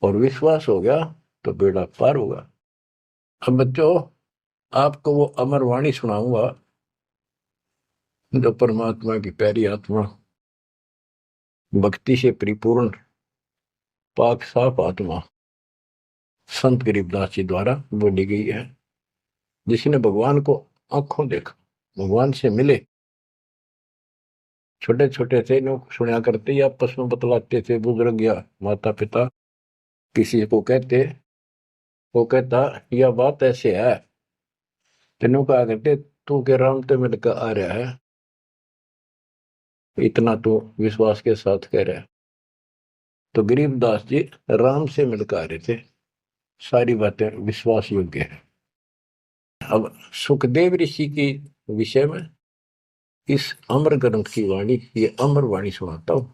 और विश्वास हो गया तो बेड़ा पार होगा। अब बच्चों, आपको वो अमर वाणी सुनाऊंगा जो परमात्मा की प्यारी आत्मा, भक्ति से परिपूर्ण पाक साफ आत्मा संत गरीबदास जी द्वारा बोली गई है। जिसने भगवान को आंखों देखा, भगवान से मिले, छोटे छोटे थे, लोग सुना करते या आपस में बतलाते थे, बुजुर्ग या माता पिता किसी को कहते, वो कहता यह बात ऐसे है, तेनों कहा करते तू के राम तो मिलकर आ रहा है, इतना तो विश्वास के साथ कह रहा है। तो गरीबदास जी राम से मिलकर आ रहे थे, सारी बातें विश्वास योग्य है। अब सुखदेव ऋषि के विषय में इस अमर ग्रंथ की वाणी, ये अमर वाणी सुनाता हूं।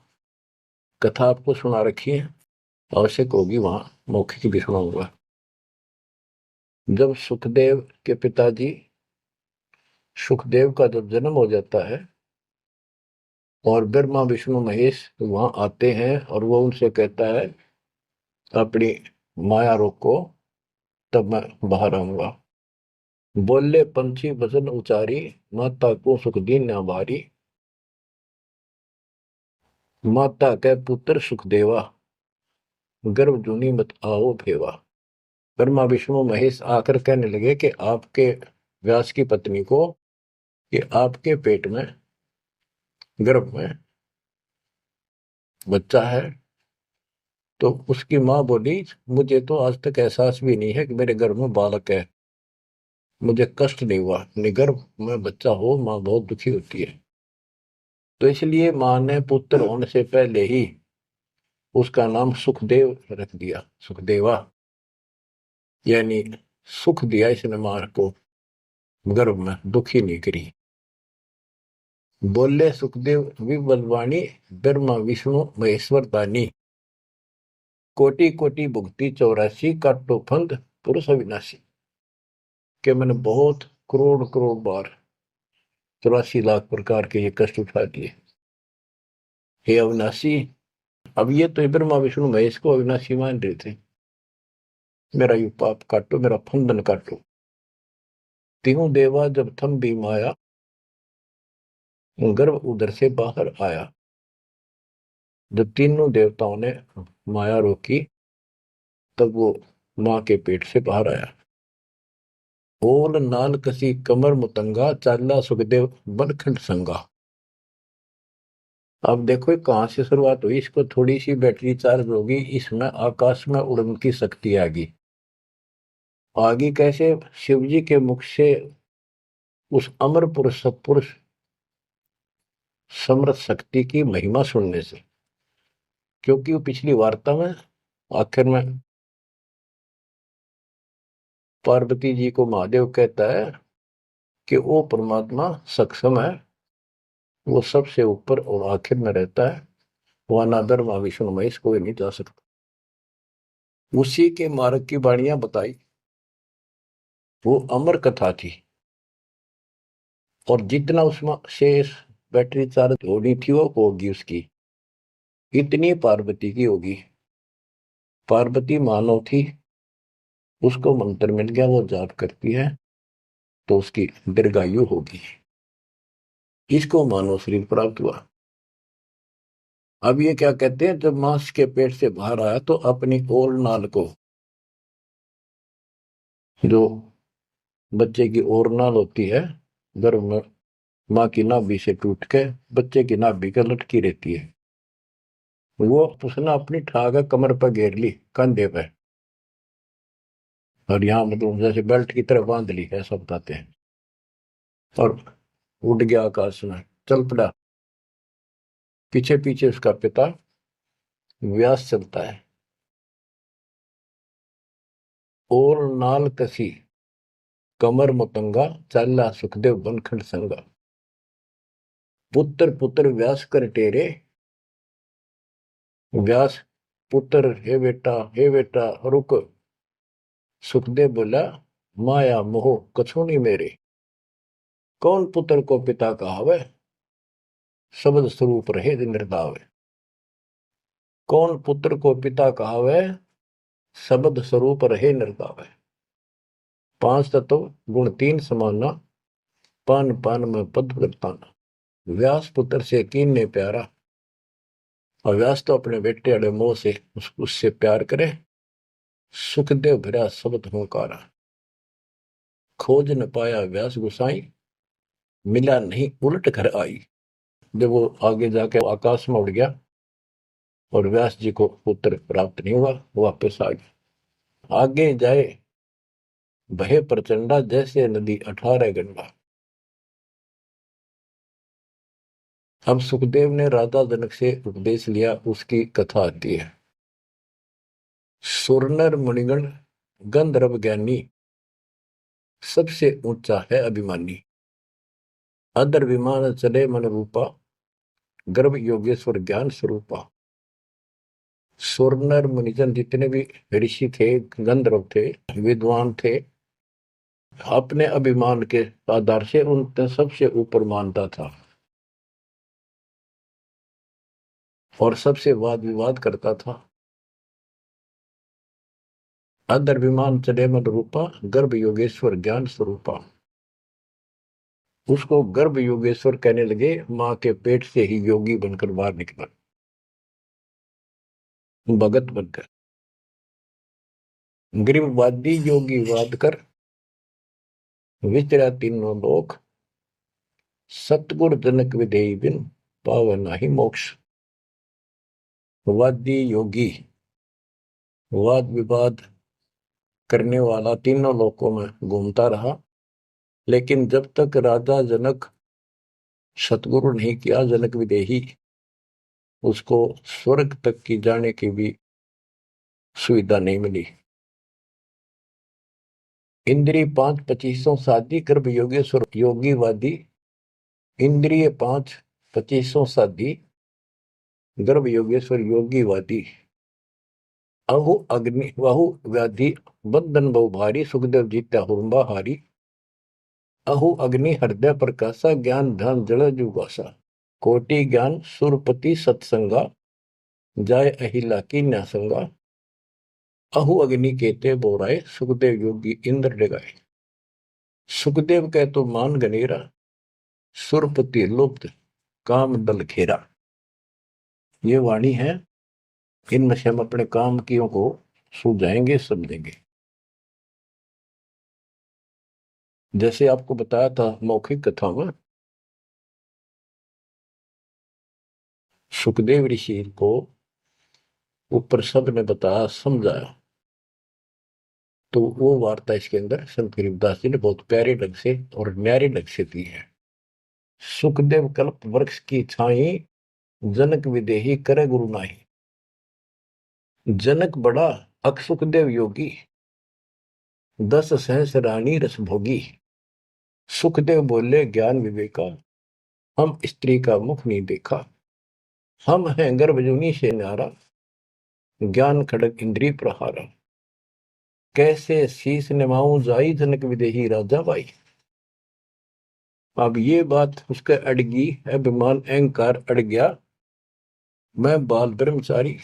कथा आपको सुना रखी है, आवश्यक होगी वहां मौखिक भी सुनाऊंगा। जब सुखदेव के पिताजी सुखदेव का जब जन्म हो जाता है और ब्रह्मा विष्णु महेश वहां आते हैं, और वो उनसे कहता है अपनी माया रोको, तब मैं बाहर आऊंगा। बोले पंछी भजन उचारी, माता को सुख दीन न बारी, माता के पुत्र सुखदेवा, गर्भ जूनी मत आओ भेवा। ब्रह्मा विष्णु महेश आकर कहने लगे कि आपके व्यास की पत्नी को, कि आपके पेट में, गर्भ में बच्चा है। तो उसकी माँ बोली, मुझे तो आज तक एहसास भी नहीं है कि मेरे गर्भ में बालक है, मुझे कष्ट नहीं हुआ। गर्भ में बच्चा हो, माँ बहुत दुखी होती है। तो इसलिए माँ ने पुत्र होने से पहले ही उसका नाम सुखदेव रख दिया, सुखदेवा, यानी सुख दिया इसने माँ को, गर्भ में दुखी नहीं करी। बोले सुखदेव विबलवाणी, ब्रह्मा विष्णु महेश्वर दानी, कोटि कोटि भुक्ति 84, काटो फंद पुरुष अविनाशी। कि मैंने बहुत करोड़ करोड़ बार 84 लाख प्रकार के ये कष्ट उठा दिए, हे अविनाशी। अब ये तो ब्रह्मा विष्णु महेश को अविनाशी मान रहे थे, मेरा ये पाप काटो, मेरा फंदन काटो। त्यों देवा जब थम भी माया, गर्भ उधर से बाहर आया। जब तीनों देवताओं ने माया रोकी, तब वो मां के पेट से बाहर आया। ओल नाल कसी कमर मुतंगा, चाला सुखदेव बनखंड संगा। अब देखो ये कहां से शुरुआत हुई, इसको थोड़ी सी बैटरी चार्ज होगी, इसमें आकाश में उड़ने की शक्ति आगी। आगे कैसे? शिव जी के मुख से उस अमर पुरुष सत्पुरुष समर्थ शक्ति की महिमा सुनने से। क्योंकि वो पिछली वार्ता में आखिर में पार्वती जी को महादेव कहता है कि वो परमात्मा सक्षम है, वो सबसे ऊपर और आखिर में रहता है, वह नादर वहां विष्णु महेश कोई नहीं जा सकता। उसी के मार्ग की वाणियां बताई, वो अमर कथा थी। और जितना उसमें शेष बैटरी चार्ज होनी थी वो होगी उसकी, इतनी पार्वती की होगी। पार्वती मानव थी, उसको मंत्र मिल गया, वो जाप करती है तो उसकी दीर्घायु होगी। इसको मानव शरीर प्राप्त हुआ। अब ये क्या कहते हैं, जब मांस के पेट से बाहर आया तो अपनी ओर नाल को, जो बच्चे की ओर नाल होती है गर्भ में, माँ की नाभि से टूट के बच्चे की नाभि के लटकी रहती है, वो उसने अपनी ठाक कमर पर घेर ली, कंधे पे, और यहाँ मतलब जैसे बेल्ट की तरह बांध ली, ऐसा बताते हैं। और उड़ गया आकाश में, चल पड़ा। पीछे पीछे उसका पिता व्यास चलता है। और नाल कसी कमर मुतंगा, चाला सुखदेव बनखंड संगा। पुत्र पुत्र व्यास कर टेरे, व्यास पुत्र, हे बेटा रुक। सुखदेव बोला, माया मोह कछु नहीं मेरे। कौन पुत्र को पिता कहावे, शब्द स्वरूप रहे निर्दावे। कौन पुत्र को पिता कहावे, शब्द स्वरूप रहे निर्दावे। पांच तत्व गुण तीन समाना, पान पान में पद वर्ताना। व्यास पुत्र से कीन ने प्यारा, और व्यास तो अपने बेटे अड़े मोह से उससे प्यार करे। सुखदेव भरा शब्द होकारा, खोज न पाया व्यास गुसाई, मिला नहीं उलट घर आई। जब वो आगे जाके आकाश में उड़ गया और व्यास जी को पुत्र प्राप्त नहीं हुआ, वापस आ गया। आगे जाए भय प्रचंडा, जैसे नदी 18 गंडा। अब सुखदेव ने राजा जनक से उपदेश लिया, उसकी कथा आती है। सुरनर मुनिगण गंधर्व ज्ञानी, सबसे ऊंचा है अभिमानी। अदर विमान चले मन रूपा, गर्भ योगेश्वर ज्ञान स्वरूपा। सुरनर मुनिजन जितने भी ऋषि थे, गंधर्व थे, विद्वान थे, अपने अभिमान के आधार से उन सबसे ऊपर मानता था और सबसे वाद विवाद करता था। अदर विमान चले मन रूपा, गर्भ योगेश्वर ज्ञान स्वरूपा। उसको गर्भ योगेश्वर कहने लगे, मां के पेट से ही योगी बनकर बाहर निकला, भगत बनकर। ग्रीववादी योगी वाद कर, विचरा तीनों लोक। सतगुर जनक विधेयी बिन, पावे नाही मोक्ष। वादी योगी वाद विवाद करने वाला तीनों लोकों में घूमता रहा, लेकिन जब तक राजा जनक सतगुरु नहीं किया जनक विदेही, उसको स्वर्ग तक की जाने की भी सुविधा नहीं मिली। इंद्रिय 5 25 साधी, गर्भ योगेश्वर योगी वादी। इंद्रिय 5 25 साधी, गर्भ योगेश्वर योगी वादी। अहु अग्नि वहु व्याधि, बंधन बहु भारी। सुखदेव जीत्या हुरंबा हारी। अहु अग्नि हृदय प्रकाशा, ज्ञान ध्यान जड़ जुगासा। कोटि ज्ञान सुरपति सत्संगा, जाय अहिला की न्यासंगा। अहु अग्नि केते बोराए, सुखदेव योगी इंद्र डगाए। सुखदेव कह तो मान गनेरा, सुरपति लुप्त काम दल खेरा। ये वाणी है, इनमें से हम अपने काम कियों को सुलझाएंगे, समझेंगे। जैसे आपको बताया था मौखिक कथा में, सुखदेव ऋषि को ऊपर सब ने बताया, समझाया, तो वो वार्ता इसके अंदर संत गरीबदास जी ने बहुत प्यारे ढंग से और न्यारे ढंग से दी है। सुखदेव कल्प वृक्ष की छाई, जनक विदेही करे गुरु नाही। जनक बड़ा अक सुखदेव योगी, 10 सहस रानी रस भोगी। सुखदेव बोले ज्ञान विवेका, हम स्त्री का मुख नहीं देखा। हम हैं गर्भजूनी से न्यारा, ज्ञान खड़ग इंद्रिय प्रहारा। कैसे शीस निभाऊं जाई, जनक विदेही राजा बाई। अब ये बात उसके अड़गी, अभिमान अहंकार अड़ गया। मैं बाल ब्रह्मचारी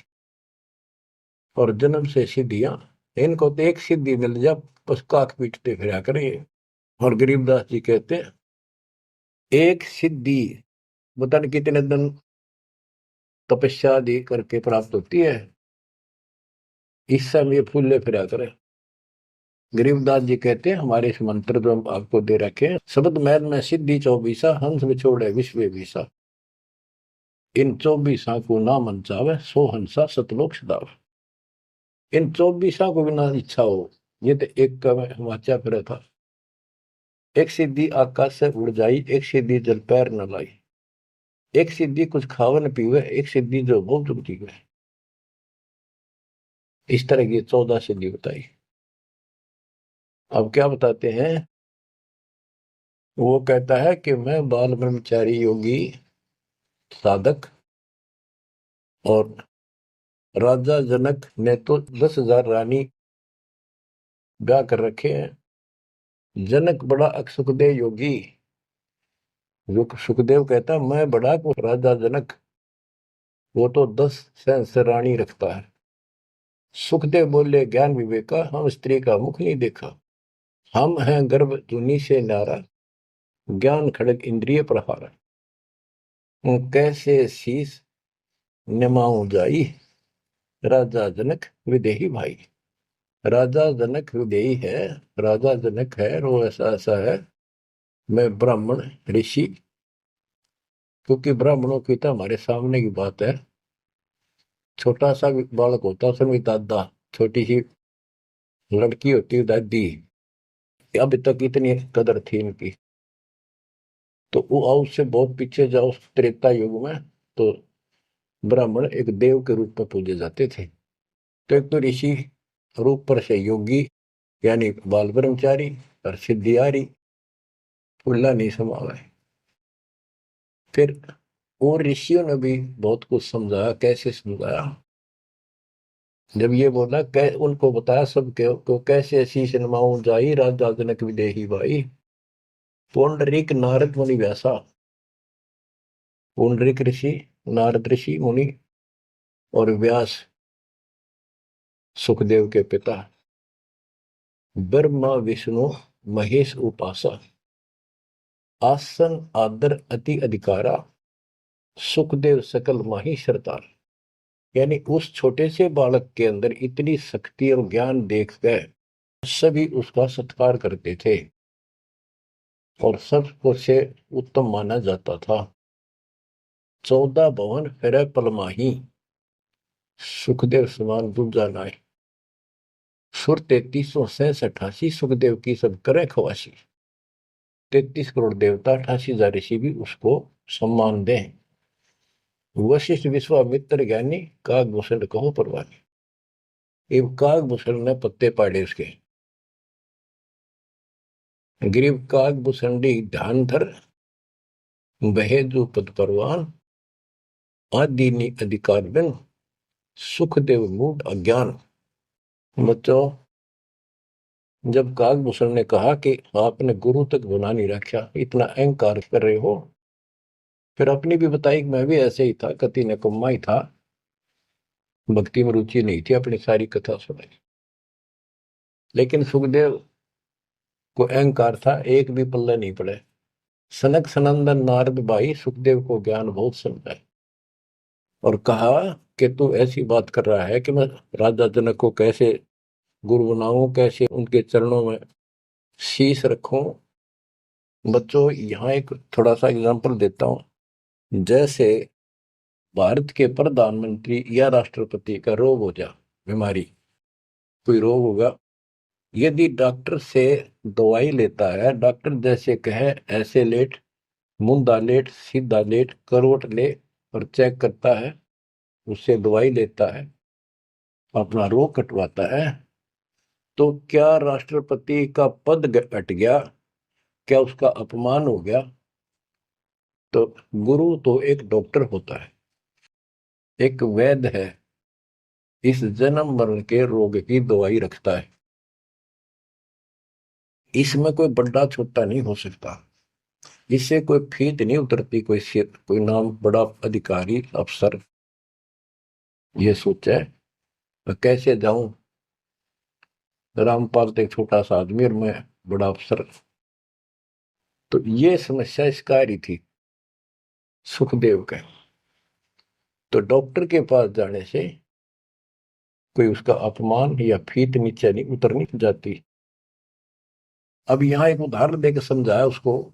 और जन्म से सिद्धियां, इनको तो एक सिद्धि मिल जा बस काक पीटते फिरा करें। और गरीबदास जी कहते हैं, एक सिद्धि बता नहीं कितने दिन तपस्या आदि करके प्राप्त होती है, इस समय फूले फिरा करे। गरीबदास जी कहते हैं, हमारे इस मंत्र जो हम आपको दे रखे हैं, शब्द मैल में सिद्धि 24, हंस बिछोड़े विश्व विसा। इन 24 को ना मन चावे, सो हंसा सतलोक सदावे। इन 24 को बिना इच्छा हो, ये तो एक का वाचा फिर था। एक सिद्धि आकाश से उड़ जाई, एक सिद्धि जल पैर न लाई। एक सिद्धि कुछ खावे न पीवे, एक सिद्धि जो बहुत जुगती है। इस तरह की 14 सिद्धि बताई। अब क्या बताते हैं, वो कहता है कि मैं बाल ब्रह्मचारी योगी साधक, और राजा जनक ने तो 10,000 रानी ब्याह कर रखे हैं। जनक बड़ा अक सुखदेव योगी। जो सुखदेव कहता है मैं बड़ा को राजा जनक, वो तो 10 सहस्र से रानी रखता है। सुखदेव बोले ज्ञान विवेका, हम स्त्री का मुख नहीं देखा। हम हैं गर्भ जूनी से नारा, ज्ञान खड़ग इंद्रिय प्रहारा। कैसे शीस निमाऊं जाई, राजा जनक विदेही भाई। राजा जनक विदेही है, राजा जनक है, वो ऐसा ऐसा है। मैं ब्राह्मण ऋषि, क्योंकि ब्राह्मणों की तो हमारे सामने की बात है। छोटा सा बालक होता, उसमें दादा, छोटी सी लड़की होती दादी, अब तक इतनी कदर थी इनकी। तो वो उससे बहुत पीछे जाओ, त्रेता युग में तो ब्राह्मण एक देव के रूप में पूजे जाते थे। तो एक तो ऋषि रूप पर से योगी यानी बाल ब्रह्मचारी, और सिद्धियारी फुल्ला नहीं समावे। फिर और ऋषियों ने भी बहुत कुछ समझाया। कैसे समझाया, जब ये बोला उनको बताया सब को कैसे शीश नमाऊं जाई, राजा जनक विदेही भाई। पुंडरीक नारद मुनि व्यासा, पुंडरीक ऋषि, नारद ऋषि मुनि, और व्यास सुखदेव के पिता, ब्रह्मा विष्णु महेश उपासा। आसन आदर अति अधिकारा, सुखदेव सकल माही सरदार। यानी उस छोटे से बालक के अंदर इतनी शक्ति और ज्ञान देख गए, सभी उसका सत्कार करते थे और सबको से उत्तम माना जाता था। 14 भवन फिर पलमाही, सुखदेव समान दूजा नाय। सुर 33,87 सुखदेव की सब करे खवासी। 33 करोड़ देवता, 88,000 ऋषि भी उसको सम्मान दें। वशिष्ठ विश्वामित्र ज्ञानी, कागभूषण कहो परवानी। ये कागभूषण ने पत्ते पाड़े उसके। ग्रीव कागभूषणी ध्यान धर, बहेदु पद परवान। आदि अधिकार बिन, सुखदेव मूड अज्ञान। बच्चों, जब कागभूषण ने कहा कि आपने गुरु तक बना नहीं रखा, इतना अहंकार कर रहे हो, फिर अपनी भी बताई कि मैं भी ऐसे ही था, कति निकम्मा ही था, भक्ति में रुचि नहीं थी, अपनी सारी कथा सुनाई। लेकिन सुखदेव को अहंकार था, एक भी पल्ले नहीं पड़े। सनक सनंदन नारद भाई सुखदेव को ज्ञान बहुत समझाए और कहा कि तू ऐसी बात कर रहा है कि मैं राजा जनक को कैसे गुरु बनाऊं, कैसे उनके चरणों में शीश रखूं। बच्चों यहाँ एक थोड़ा सा एग्जांपल देता हूं। जैसे भारत के प्रधानमंत्री या राष्ट्रपति का रोग हो जा, बीमारी, कोई रोग होगा, यदि डॉक्टर से दवाई लेता है, डॉक्टर जैसे कहे ऐसे लेट, मुंदा लेट, सीधा लेट, करवट ले, और चेक करता है, उससे दवाई लेता है, अपना रोग कटवाता है, तो क्या राष्ट्रपति का पद हट गया? क्या उसका अपमान हो गया? तो गुरु तो एक डॉक्टर होता है, एक वैद्य है, इस जन्म मरण के रोग की दवाई रखता है। इसमें कोई बड़ा छोटा नहीं हो सकता, इससे कोई फीत नहीं उतरती। कोई नाम बड़ा अधिकारी अफसर ये सोचे कैसे जाऊं, रामपाल तो एक छोटा सा आदमी और मैं बड़ा अफसर। तो ये समस्या इसका आ रही थी सुखदेव के। तो डॉक्टर के पास जाने से कोई उसका अपमान या फीत नीचे नहीं उतरनी जाती। अब यहां एक उदाहरण देकर समझाया उसको।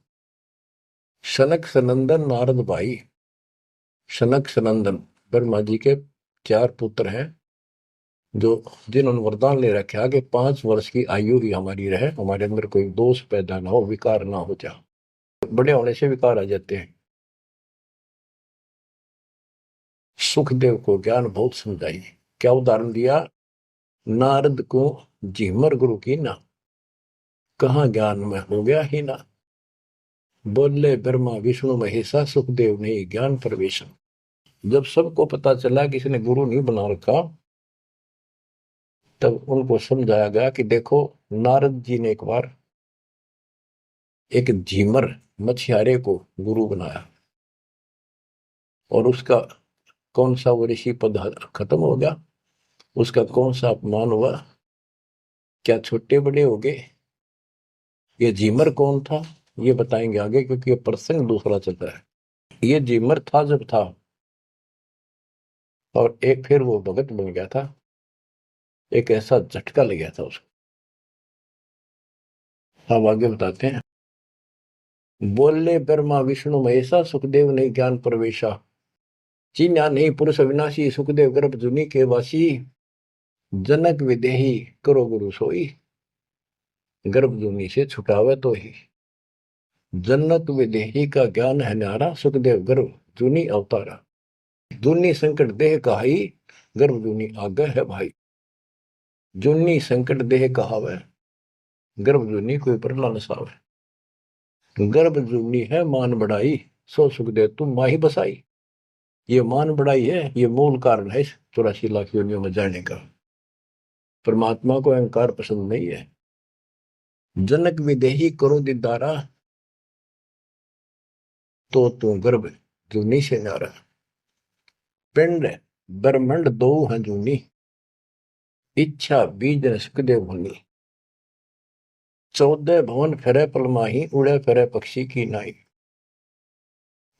सनक सनंदन नारद भाई, सनक सनंदन ब्रह्मा जी के 4 पुत्र हैं, जो जिन्होंने वरदान ले रखा कि 5 वर्ष की आयु ही हमारी रहे, हमारे अंदर कोई दोष पैदा ना हो, विकार ना हो जा। बड़े होने से विकार आ जाते हैं। सुखदेव को ज्ञान बहुत समझाई। क्या उदाहरण दिया? नारद को झिमर गुरु की ना, कहाँ ज्ञान में हो गया ही ना। बोले ब्रह्मा विष्णु महेशा, सुखदेव ने ज्ञान प्रवेशन। जब सबको पता चला कि इसने गुरु नहीं बना रखा, तब उनको समझाया गया कि देखो, नारद जी ने एक बार एक झीमर मछियारे को गुरु बनाया, और उसका कौन सा वो ऋषि पद खत्म हो गया, उसका कौन सा अपमान हुआ, क्या छोटे बड़े हो गए। ये झीमर कौन था ये बताएंगे आगे, क्योंकि ये प्रसंग दूसरा चलता है। ये झीमर था जब था, और एक फिर वो भगत बन गया था, एक ऐसा झटका लग गया था उसको। हम आगे बताते हैं। बोले ब्रह्मा विष्णु महेशा, सुखदेव ने ज्ञान प्रवेशा। चीन्या नहीं पुरुष अविनाशी, सुखदेव गर्भ जुनि के वासी। जनक विदेही करो गुरु सोई, गर्भ जुनि से छुटावे तो ही। जनक विदेही का ज्ञान है न्यारा, सुखदेव गर्भ जुनि अवतारा। जुनि संकट देह कहाई, गर्भ जुनि आगे है भाई। जुनि संकट देह कहावे, गर्भ जुनि कोई परला न सावे। गर्भ जुनि है मान बढ़ाई, सो सुखदेव तुम माही बसाई। ये मान बढ़ाई है, ये मूल कारण है इस 84 लाख योनियों में जाने का। परमात्मा को अहंकार पसंद नहीं है। जनक विदेही करो दीदारा, तो तू गर्भ जूनी से नारा। पिंड ब्रह्मंड दो हैं जूनी, इच्छा बीज न सुखदेव भूनी। 14 भवन फिरे पलमाही, उड़े फिरे पक्षी की नाई।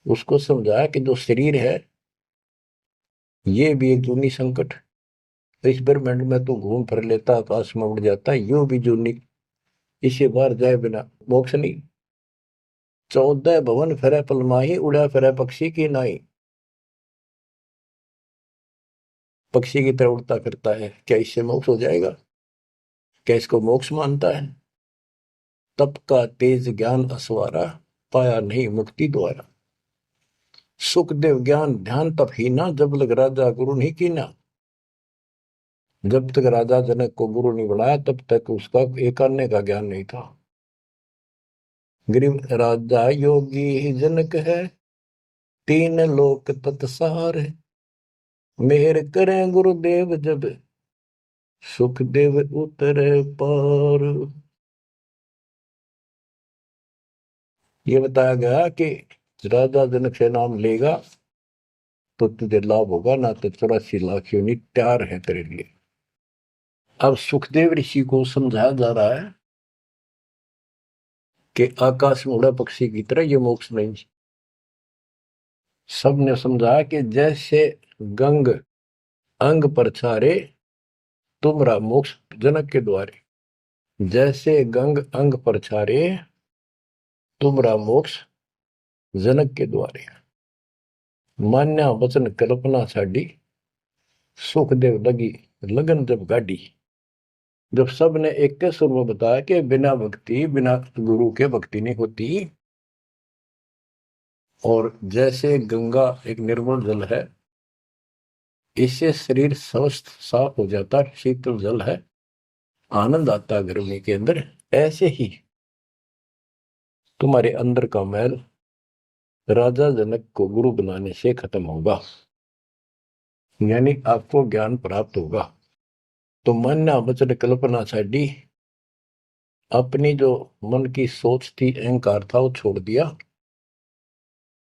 उसको समझाया कि जो शरीर है ये भी एक जूनी संकट, इस ब्रह्मंड में तो घूम फिर लेता, आकाश में उड़ जाता, यो भी जूनी, इसे बाहर जाए बिना मोक्ष नहीं। 14 भवन फिरे पलमाही, उड़ा फिरे पक्षी की नाई। पक्षी की तरह उड़ता फिरता है, क्या इससे मोक्ष हो जाएगा? क्या इसको मोक्ष मानता है? तप का तेज ज्ञान असवारा, पाया नहीं मुक्ति द्वारा। सुखदेव ज्ञान ध्यान तप ही ना, जब लग राजा गुरु नहीं कीना। जब तक राजा जनक को गुरु नहीं बनाया, तब तक उसका एक अन्य का ज्ञान नहीं था। गरीब राजा योगी जनक है, 3 लोक तत्सार है। मेहर करें गुरुदेव जब, सुखदेव उतरे पार। ये बताया गया कि राजा जनक से नाम लेगा तो तुझे लाभ होगा, ना तो 84 लाख योनि तैयार है तेरे लिए। अब सुखदेव ऋषि को समझाया जा रहा है कि आकाश में उड़ा पक्षी की तरह ये मोक्ष नहीं। सबने समझा कि जैसे गंग अंग पर छारे, तुमरा मोक्ष जनक के द्वारे। जैसे गंग अंग पर छारे, तुमरा मोक्ष जनक के द्वारे। मान्या वचन कल्पना छाड़ी, सुखदेव लगी लगन जब गाड़ी। जब सब ने एक के सुर में बताया कि बिना भक्ति, बिना गुरु के भक्ति नहीं होती, और जैसे गंगा एक निर्मल जल है, इससे शरीर स्वस्थ साफ हो जाता, शीतल जल है, आनंद आता गर्मी के अंदर, ऐसे ही तुम्हारे अंदर का मैल राजा जनक को गुरु बनाने से खत्म होगा, यानी आपको ज्ञान प्राप्त होगा। तो मान्या वचन कल्पना छाड़ी, अपनी जो मन की सोच थी, अहंकार था, वो छोड़ दिया।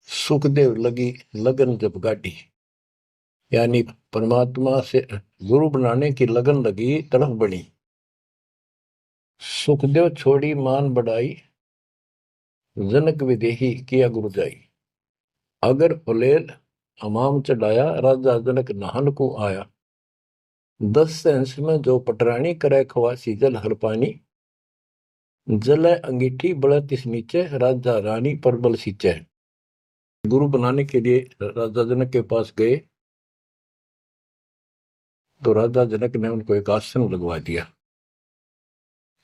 सुखदेव लगी लगन जब गाड़ी, यानी परमात्मा से गुरु बनाने की लगन लगी, तड़फ बनी। सुखदेव छोड़ी मान बढ़ाई, जनक विदेही किया गुरु जाई। अगर फुलेल हमाम चढ़ाया, राजा जनक नहान को आया। 10 सेंस में जो पटरानी करे खवासी जल हर पानी। जल अंगीठी बड़ा तिस नीचे, राजा रानी पर बल सींचे। गुरु बनाने के लिए राजा जनक के पास गए, तो राजा जनक ने उनको एक आसन लगवा दिया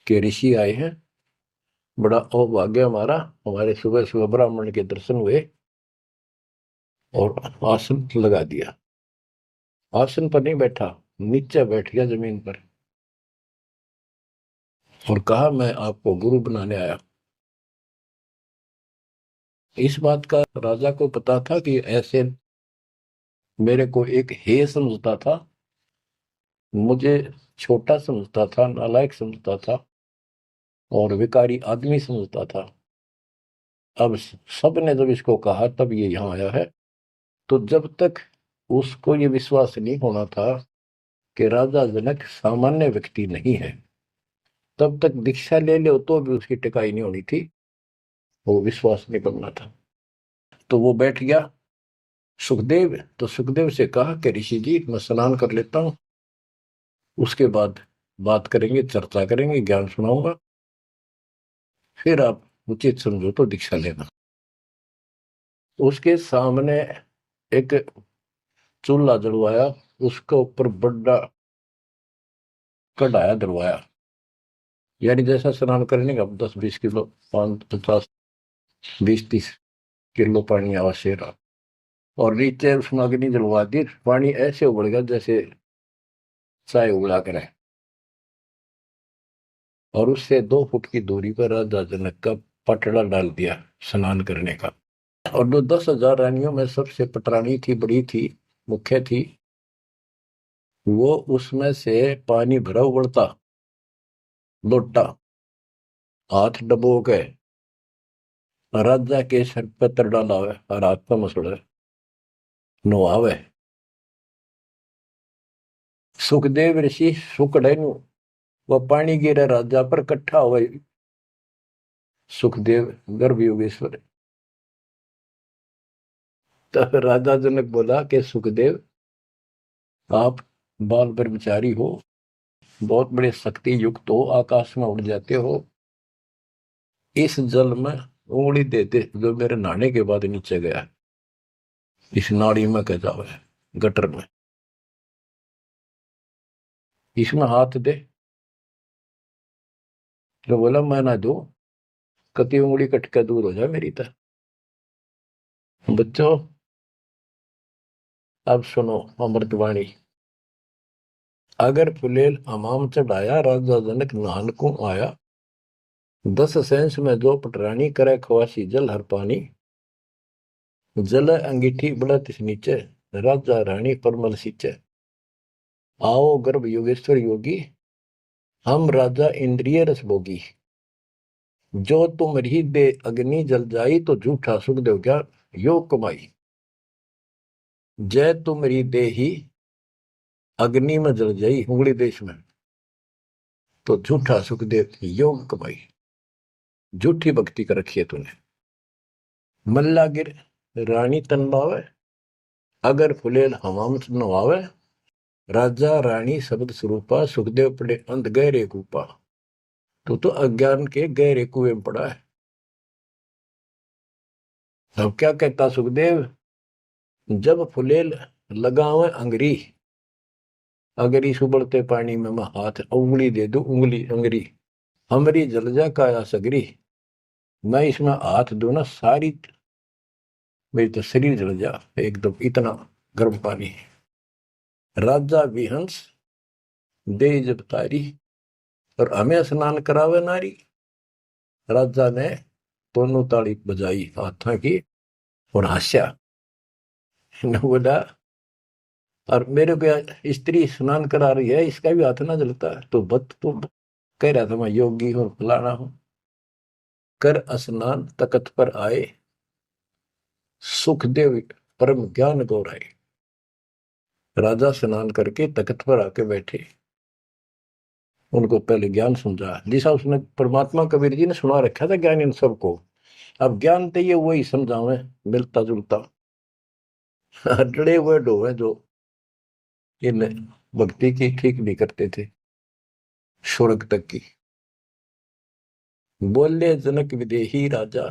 कि ऋषि आए हैं, बड़ा अभाग्य हमारा, हमारे सुबह सुबह ब्राह्मण के दर्शन हुए, और आसन लगा दिया। आसन पर नहीं बैठा, नीचे बैठ गया जमीन पर, और कहा मैं आपको गुरु बनाने आया। इस बात का राजा को पता था कि ऐसे मेरे को एक हे समझता था, मुझे छोटा समझता था, नालायक समझता था, और विकारी आदमी समझता था। अब सबने जब इसको कहा तब ये यहाँ आया है। तो जब तक उसको ये विश्वास नहीं होना था कि राजा जनक सामान्य व्यक्ति नहीं है, तब तक दीक्षा ले लो तो भी उसकी टिकाई नहीं होनी थी, वो विश्वास नहीं बनना था। तो वो बैठ गया सुखदेव। तो सुखदेव से कहा कि ऋषि जी मैं स्नान कर लेता हूं, उसके बाद बात करेंगे, चर्चा करेंगे, ज्ञान सुनाऊंगा, फिर आप उचित समझो तो दीक्षा लेना। उसके सामने एक चूल्हा जलवाया, उसके ऊपर बड़ा कढ़ाया दलवाया, यानी जैसा स्नान करने का 10-20 किलो, 5-50, 20-30 किलो पानी आवश्यक रहा, और नीचे उसमें अग्नि जलवा दी। पानी ऐसे उबल गया जैसे चाय उबला करे, और उससे 2 फुट की दूरी पर राजा जनक का पटड़ा डाल दिया स्नान करने का। और जो 10,000 रानियों में सबसे पटरानी थी, बड़ी थी, मुख्य थी, वो उसमें से पानी भरा उबलता लोटा हाथ डबो के राजा के सर पर तर डालावे और हाथ पर मसड़े नुआवे। सुखदेव ऋषि सुकड़े नु वह पानी गिरे राजा पर कट्ठा हुए। सुखदेव गर्भ योगेश्वर। तब राजा जनक बोला कि सुखदेव आप बाल ब्रह्मचारी हो, बहुत बड़े शक्ति युक्त हो, आकाश में उड़ जाते हो, इस जल में उंगली देते जो मेरे नहाने के बाद नीचे गया है, इस नाड़ी में कह जावे, गटर में, इसमें हाथ दे। तो बोला मैं ना दो, कति उंगली कट के दूर हो जाए मेरी तरह। बच्चों अब सुनो अमृतवाणी। अगर फुलेल अमाम चढ़ाया, राजा जनक नहान को आया। 10 सेंस में जो पटरानी करे खवासी जल हर पानी। जल अंगीठी बड़ा तिस नीचे, राजा रानी परमल सींचे। आओ गर्भ योगेश्वर योगी, हम राजा इंद्रिय रस भोगी। जो तुम रही दे अग्नि जल जाई, तो झूठा सुख देव क्या योग कमाई। जय तुम री दे ही अग्नि में जल जाई, उंगली देश में, तो झूठा सुखदेव योग कमाई। झूठी भक्ति कर रखी है तूने। मल्ला गिर रानी तन बावे, अगर फुलेल हमाम नवावे, राजा रानी शब्द स्वरूपा, सुखदेव पड़े अंध गहरे कूपा। तो अज्ञान के गहरे कुएं में पड़ा है। अब क्या कहता सुखदेव, जब फुलेल लगावे अंगरी, अगर इस उबलते पानी में मैं हाथ उंगली दे दूं, उंगली अंगरी, हमरी जल जा काया सगरी, मैं इसमें हाथ दूं ना, सारी मेरी तो शरीर जल जा एकदम, इतना गर्म पानी है। राजा विहंस दे जब तारी, और हमें स्नान करावे नारी। राजा ने दोनों ताली बजाई हाथों की और हंसा, न बोला और मेरे को स्त्री स्नान करा रही है, इसका भी हाथ ना जलता है। तो बत तो कह रहा था मैं योगी हूं, फलाना हूं। कर स्नान तकत पर आए, सुखदेव परम ज्ञान गौराए। राजा स्नान करके तख्त पर आके बैठे, उनको पहले ज्ञान समझा, जिसा उसने परमात्मा कबीर जी ने सुना रखा था ज्ञान इन सबको। अब ज्ञान तो ये वही समझावे, मिलता जुलता डरे हुए डोवे जो इन भक्ति की ठीक नहीं करते थे स्वर्ग तक की। बोले जनक विदेही राजा,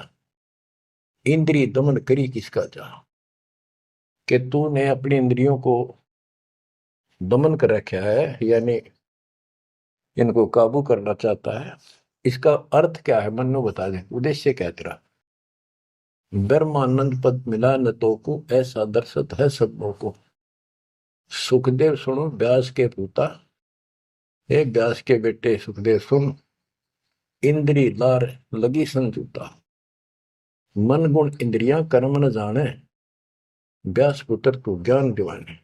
इंद्रिय दमन करी किसका जा। कि तूने अपनी इंद्रियों को दमन कर रखा है, यानी इनको काबू करना चाहता है। इसका अर्थ क्या है, मन्नो बता दे, उद्देश्य क्या है तेरा। ब्रह्मानंद पद मिला न तो को, ऐसा दर्शत है सबों को। सुखदेव सुनो व्यास के पूता, हे व्यास के बेटे सुखदेव सुन, इंद्री लार लगी संजूता, मन गुण इंद्रियां कर्म न जाने, व्यास पुत्र तू ज्ञान दिवाने।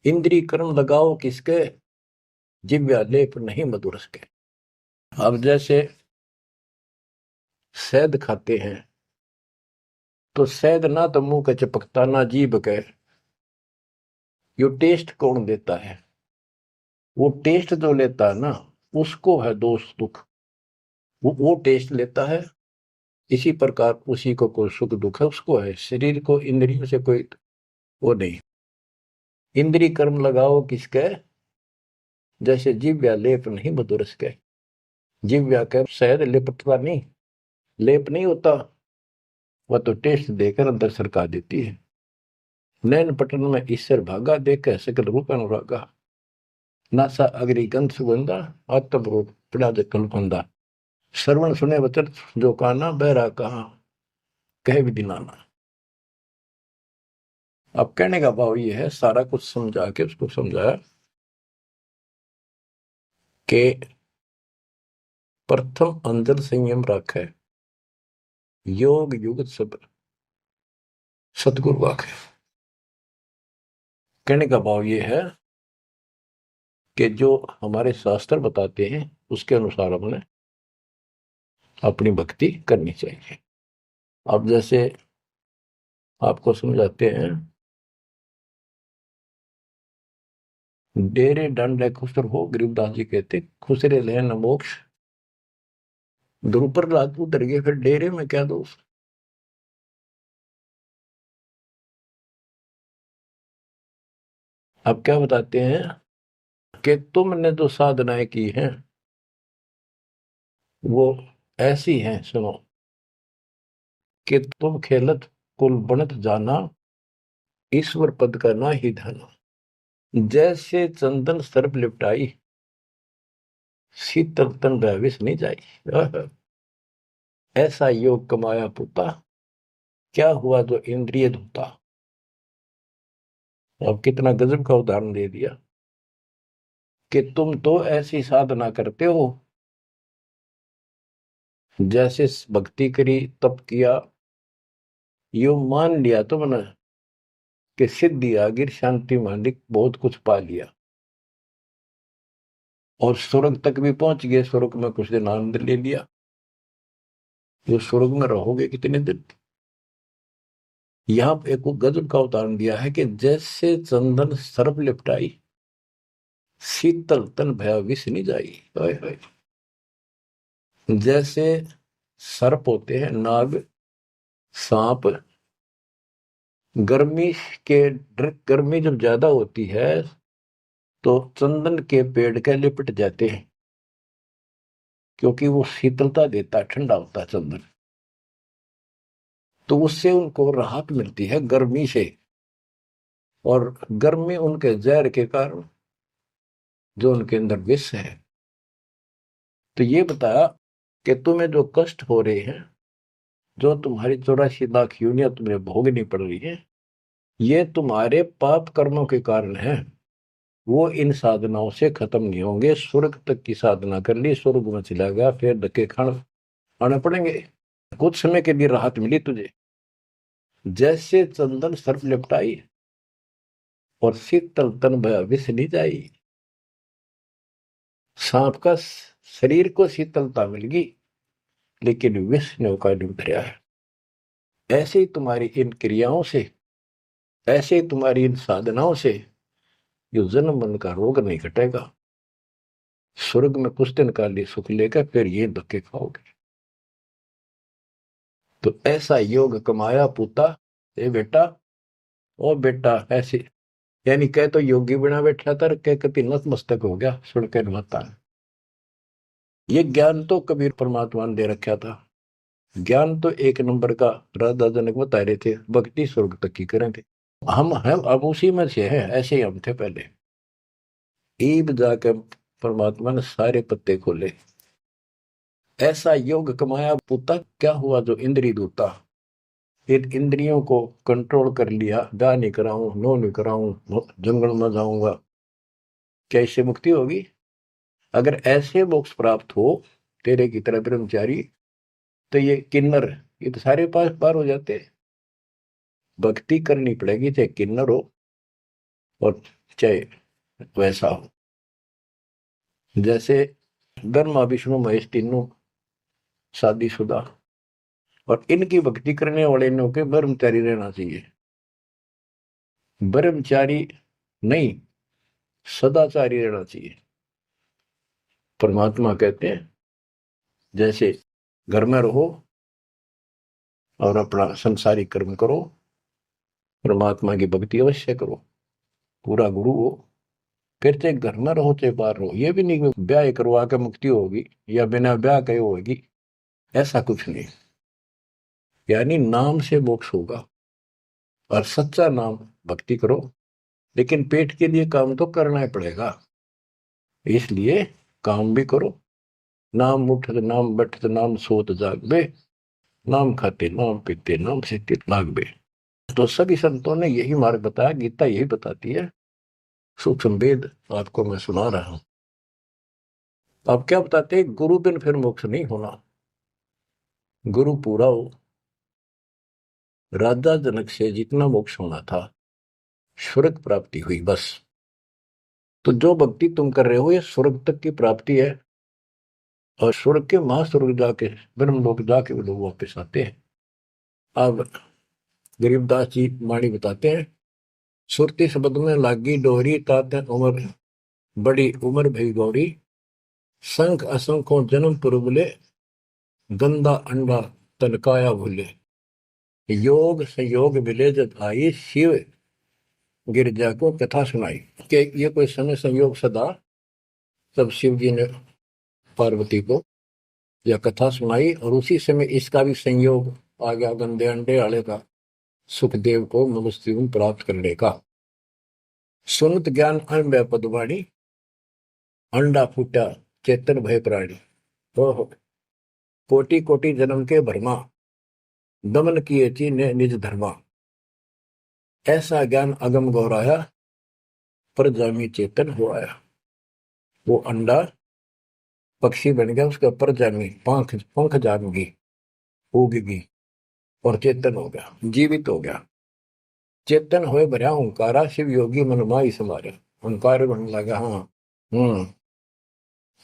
इंद्री कर्म लगाओ किसके, जिव्या लेप नहीं मधुरस के। अब जैसे शहद खाते हैं, तो शहद ना तो मुंह के चिपकता ना जीभ के, यो टेस्ट कौन देता है, वो टेस्ट जो लेता है ना, उसको है दोष दुख, वो टेस्ट लेता है। इसी प्रकार उसी को कोई सुख दुख है, उसको है। शरीर को इंद्रियों से कोई वो नहीं। इंद्री कर्म लगाओ किसके, जैसे जिव्या लेप नहीं मधुरस के। जिव्या के शहद लिपटता नहीं, लेप नहीं होता, वह तो टेस्ट देकर अंदर सरका देती है। नैन पटन में ईश्वर भागा, देखे सकल रूप अनुरागा, नासा अग्रि गंध सुगंधा, आत्मरूप पिड़ा कल्पंदा। श्रवण सुने वचन जो काना, बहरा कहा कहे विधि नाना। अब कहने का भाव ये है, सारा कुछ समझा के उसको समझाया कि प्रथम अंदर संयम रखे, योग युगत सब सतगुरु वाखे। कहने का भाव ये है कि जो हमारे शास्त्र बताते हैं उसके अनुसार हमने अपनी भक्ति करनी चाहिए। अब जैसे आपको समझाते हैं, डेरे दंड खुसर हो, गरीबदास जी कहते खुसरे ले न मोक्ष। ध्रुव लाद उधर गए, फिर डेरे में क्या दोष। अब क्या बताते हैं कि तुमने जो साधनाएं की हैं वो ऐसी हैं, सुनो, कि तुम खेलत कुल बनत जाना, ईश्वर पद का ना ही धना। जैसे चंदन सर्प लिपटाई, शीतल तन भविष्य नहीं जाई। ऐसा योग कमाया पुता, क्या हुआ जो इंद्रिय धुता। अब कितना गजब का उदाहरण दे दिया कि तुम तो ऐसी साधना करते हो, जैसे भक्ति करी, तप किया, यो मान लिया तुमने कि सिद्धि आ गई, शांति मालिक बहुत कुछ पा लिया, और स्वर्ग तक भी पहुंच गए। स्वर्ग में कुछ दिन आनंद ले लिया। जो स्वर्ग में रहोगे कितने दिन। यहां एक गजब का उदाहरण दिया है कि जैसे चंदन सर्प लिपटाई, शीतल तन भया विष नहीं जाई। जैसे सर्प होते हैं, नाग, सांप। गर्मी गर्मी जब ज्यादा होती है तो चंदन के पेड़ के लिपट जाते हैं, क्योंकि वो शीतलता देता है, ठंडा होता है चंदन। तो उससे उनको राहत मिलती है गर्मी से। और गर्मी उनके जहर के कारण जो उनके अंदर विष है। तो ये बताया कि तुम्हें जो कष्ट हो रहे हैं, जो तुम्हारी 84 लाख यूनियन तुम्हें भोगनी पड़ रही है, ये तुम्हारे पाप कर्मों के कारण है। वो इन साधनाओं से खत्म नहीं होंगे। स्वर्ग तक की साधना कर ली, स्वर्ग में चला गया, फिर धक्के खाने आने पड़ेंगे। कुछ समय के लिए राहत मिली तुझे, जैसे चंदन सर्प लिपटाई और शीतल तन भया विष नहीं जाई। सांप का शरीर को शीतलता मिल गई, लेकिन विष ने का नहीं उतरा है। ऐसे ही तुम्हारी इन क्रियाओं से, ऐसे ही तुम्हारी इन साधनाओं से जो जन्म मन का रोग नहीं घटेगा। स्वर्ग में कुछ दिन का लिए सुख लेकर फिर ये धक्के खाओगे। तो ऐसा योग कमाया पूता ए बेटा। ओ बेटा ऐसे, यानी कह तो योगी बना बैठा था, कह कति नतमस्तक हो गया सुनकर माता। ये ज्ञान तो कबीर परमात्मा ने दे रखा था। ज्ञान तो एक नंबर का राधा जनक बता रहे थे, भक्ति स्वर्ग तक की करें थे। हम हैं अब उसी में से हैं, ऐसे ही हम थे पहले। ईब जाकर परमात्मा ने सारे पत्ते खोले। ऐसा योग कमाया पुता, क्या हुआ जो इंद्री दूता। इन इंद्रियों को कंट्रोल कर लिया, गा नहीं कराऊं, नो नहीं कराऊं, जंगल में जाऊंगा, क्या इससे मुक्ति होगी? अगर ऐसे मोक्ष प्राप्त हो तेरे की तरह ब्रह्मचारी, तो ये किन्नर, ये तो सारे पास पार हो जाते। भक्ति करनी पड़ेगी, चाहे किन्नर हो और चाहे वैसा हो। जैसे ब्रह्मा विष्णु महेश तीनों शादीशुदा, और इनकी भक्ति करने वाले इनों के ब्रह्मचारी रहना चाहिए। ब्रह्मचारी नहीं, सदाचारी रहना चाहिए। परमात्मा कहते हैं जैसे घर में रहो और अपना संसारिक कर्म करो, परमात्मा की भक्ति अवश्य करो, पूरा गुरु हो। फिर चाहे घर में रहो चाहे बाहर रहो। ये भी नहीं ब्याह करवा के मुक्ति होगी या बिना ब्याह के होगी, ऐसा कुछ नहीं। यानी नाम से मोक्ष होगा, और सच्चा नाम भक्ति करो। लेकिन पेट के लिए काम तो करना ही पड़ेगा, इसलिए काम भी करो। नाम उठत नाम बैठत नाम सोत जागबे, नाम खाते नाम पीते नाम से लागबे। तो सभी संतों ने यही मार्ग बताया, गीता यही बताती है। सूक्ष्म वेद आपको मैं सुना रहा हूं। आप क्या बताते हैं? गुरु बिन फिर मोक्ष नहीं होना। गुरु पूरा हो। राजा जनक से जितना मोक्ष होना था, स्वर्ग प्राप्ति हुई बस। तो जो भक्ति तुम कर रहे हो ये स्वर्ग तक की प्राप्ति है, और स्वर्ग के महास्वर्ग जाके ब्रह्मलोक जाके वो लोग वापिस आते हैं। अब गरीबदास जी वाणी बताते हैं, सुरती शब्द में लागी डोरी तात उम्र, बड़ी उम्र भई गौरी, संख असंखों जन्म पुरबुले, गंदा अंडा तनकाया भूले। योग संयोग मिले जब आई, शिव गिरजा को कथा सुनाई। कि ये कोई समय संयोग सदा, तब शिव जी ने पार्वती को यह कथा सुनाई, और उसी समय इसका भी संयोग आ गया गंदे अंडे वाले का, सुखदेव को मनुष्य प्राप्त करने का। सुनत ज्ञान अन पदवाणी, अंडा फूटा चेतन भय प्राणी। ओह, कोटि कोटि जन्म के भरमा, दमन किए ची ने निज धर्मा। ऐसा ज्ञान अगम गौराया, पर जामी चेतन हो आया। वो अंडा पक्षी बन गया, उसके ऊपर जामी पंख पंख जामगी, उगगी, और चेतन हो गया, जीवित हो गया। चेतन होए भरा ओंकारा, शिव योगी मन माई समारे। ओंकार बनने लगा। हाँ,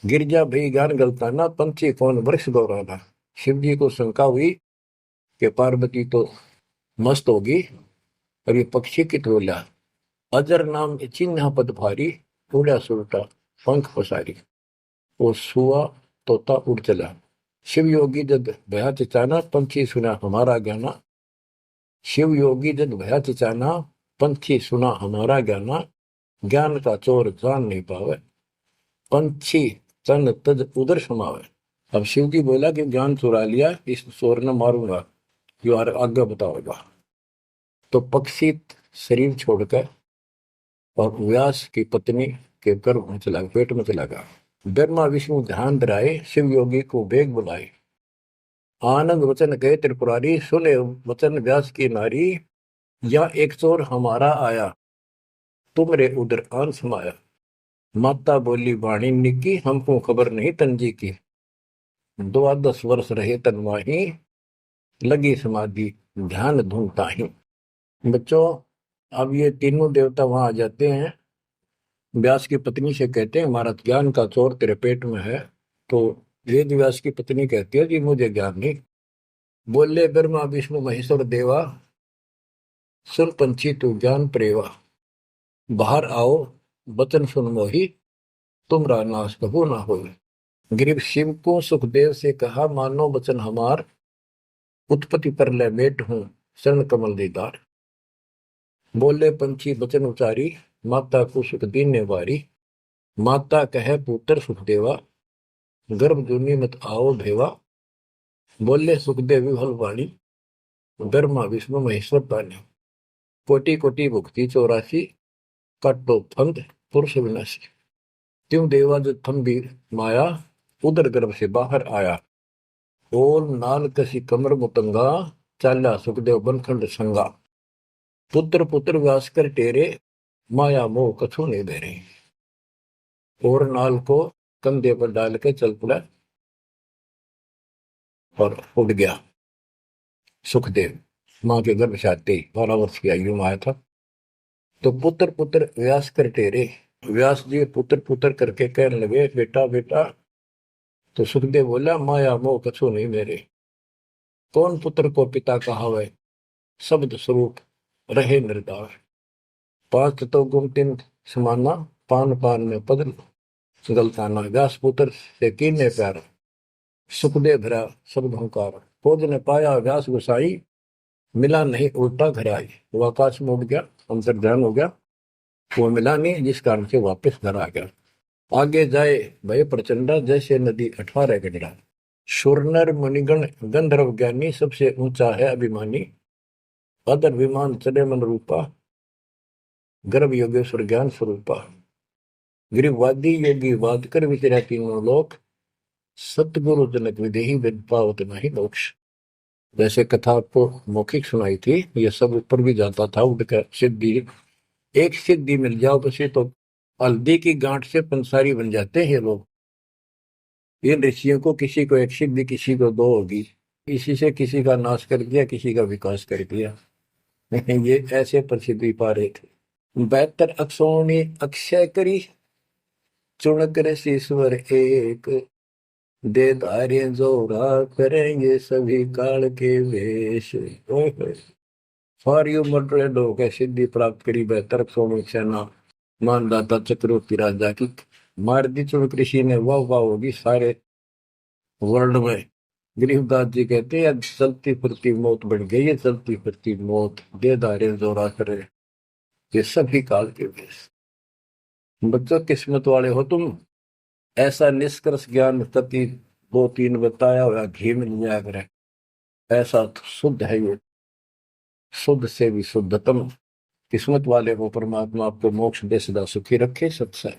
गिरजा भई ज्ञान गलताना, पंछी कौन वृक्ष गौराना। शिव जी को शंका हुई कि पार्वती तो मस्त होगी, और ये पक्षी कित बोला। अजर नाम चिन्ह पद भारी, उड़ा सुलटा पंख पसारी। वो सुआ तोता उड़ चला। शिव योगी जद भया चिचाना, पंछी सुना हमारा ज्ञाना। शिव योगी जद भया चिचाना, पंछी सुना हमारा ज्ञाना। ज्ञान का चोर जान नहीं पावे, पंछी तन तज उधर समावे। अब शिव जी बोला कि ज्ञान चुरा लिया, इस चोर ने मारूंगा, जो आगे बताओगा। तो पक्षी शरीर छोड़कर और व्यास की पत्नी के गर्भ में चला, पेट में चला गया। ब्रह्मा विष्णु ध्यान धराए, शिव योगी को बेग बुलाए। आनंद वचन कहे त्रिपुरारी, सुने वचन व्यास की नारी। या एक चोर हमारा आया, तुमरे उधर आन समाया। माता बोली वाणी निकी, हमको खबर नहीं तंजी की। 12 वर्ष रहे तनवाही, लगी समाधि ध्यान धूमता ही। बच्चों, अब ये तीनों देवता वहां आ जाते हैं, व्यास की पत्नी से कहते हैं हमारा ज्ञान का चोर तेरे पेट में है। तो वेद व्यास की पत्नी कहती है कि मुझे ज्ञान नहीं। बोले ब्रह्मा विष्णु महेश्वर देवा, सुन पंछी तू ज्ञान प्रेवा। बाहर आओ वचन सुन मोही, तुमरा नाश कबू ना हो। गिरीव शिव को सुखदेव से कहा, मानो वचन हमार। उत्पत्ति पर ले मेट हूं शरण कमल दीदार। बोले पंछी वचन उचारी, माता को सुख दीने वारी। माता कहे पुत्र सुखदेवा, गर्भ जूनी मत आओ भेवा। बोले सुखदेव विभल वाणी, ब्रह्मा विष्णु महेश्वर पानी। कोटि कोटि भुक्ति 84, काटो फंद पुरुष विनाशी। त्यों देवा जो थम्बीर माया, उदर गर्भ से बाहर आया। ओल नाल कसी कमर मुतंगा, चाला सुखदेव बनखंड संगा। पुत्र पुत्र व्यास कर टेरे, माया मोह कछु नहीं बेरे। और नाल को कंधे पर डाल के चल पड़ा और उड़ गया सुखदेव। मां के गर्भ से आते 12 वर्ष की आयु में आया था। तो पुत्र पुत्र व्यास कर टेरे, व्यास जी पुत्र पुत्र करके कहने लगे बेटा बेटा। तो सुखदेव बोला माया मोह कछु नहीं मेरे। कौन पुत्र को पिता कहावे, शब्द स्वरूप रहे निर्दार। 5 तो गुण 3 समाना, पान पान में पद गलताना। व्यास पुत्र से कीने प्यार, सुखदेव भरा शब्द हंकार। खोज ने पाया व्यास गोसाई, मिला नहीं उल्टा घर आई। वो आकाश में उड़ गया, अंतर्ध्यान हो गया, वो मिला नहीं, जिस कारण से वापस घर आ गया। आगे जाए भय प्रचंडा, जैसे नदी 18 गंडा। सुरनर मुनिगण गंधर्व ज्ञानी, सबसे ऊंचा है अभिमानी। अदर विमान चले मन रूपा, गर्भ योगेश्वर ज्ञान स्वरूपा। गिरिवादी योगी वाद कर विचरा तीनों लोक, सतगुरु जनक विदेही विद पावत नहीं मोक्ष। जैसे कथा आपको मौखिक सुनाई थी, ये सब ऊपर भी जाता था उड़कर। सिद्धि एक सिद्धि मिल जाओ बसे तो हल्दी की गांठ से पंसारी बन जाते हैं लोग। इन ऋषियों को किसी को एक सिद्धि, किसी को 2 होगी। इसी से किसी का नाश कर दिया, किसी का विकास कर दिया। ये ऐसे प्रसिद्धि पा रहे थे। 72 अक्षोणी अक्षय करी, चुणक ईश्वर एक। दे धार्य जोरा करेंगे सभी काल के वेश। फारियो मर्डर लोग सिद्धि प्राप्त करी 72 अक्षोणी सेना। मानदाता चक्रवर्ती राजा की मार दी चुणक ऋषि ने, वाह वाह होगी सारे वर्ल्ड में। गरीबदास जी कहते हैं चलती फिरती मौत बन गई है, चलती फिरती मौत। दे धारे जोरा करे ये सभी काल के वेश। बच्चों, किस्मत वाले हो तुम। ऐसा निष्कर्ष ज्ञान तति 2-3 बताया हुआ घी मिल जाया करे, ऐसा शुद्ध है ये, शुद्ध से भी शुद्धतम। किस्मत वाले हो, परमात्मा आपको मोक्ष दे, सदा सुखी रखे। सत्संग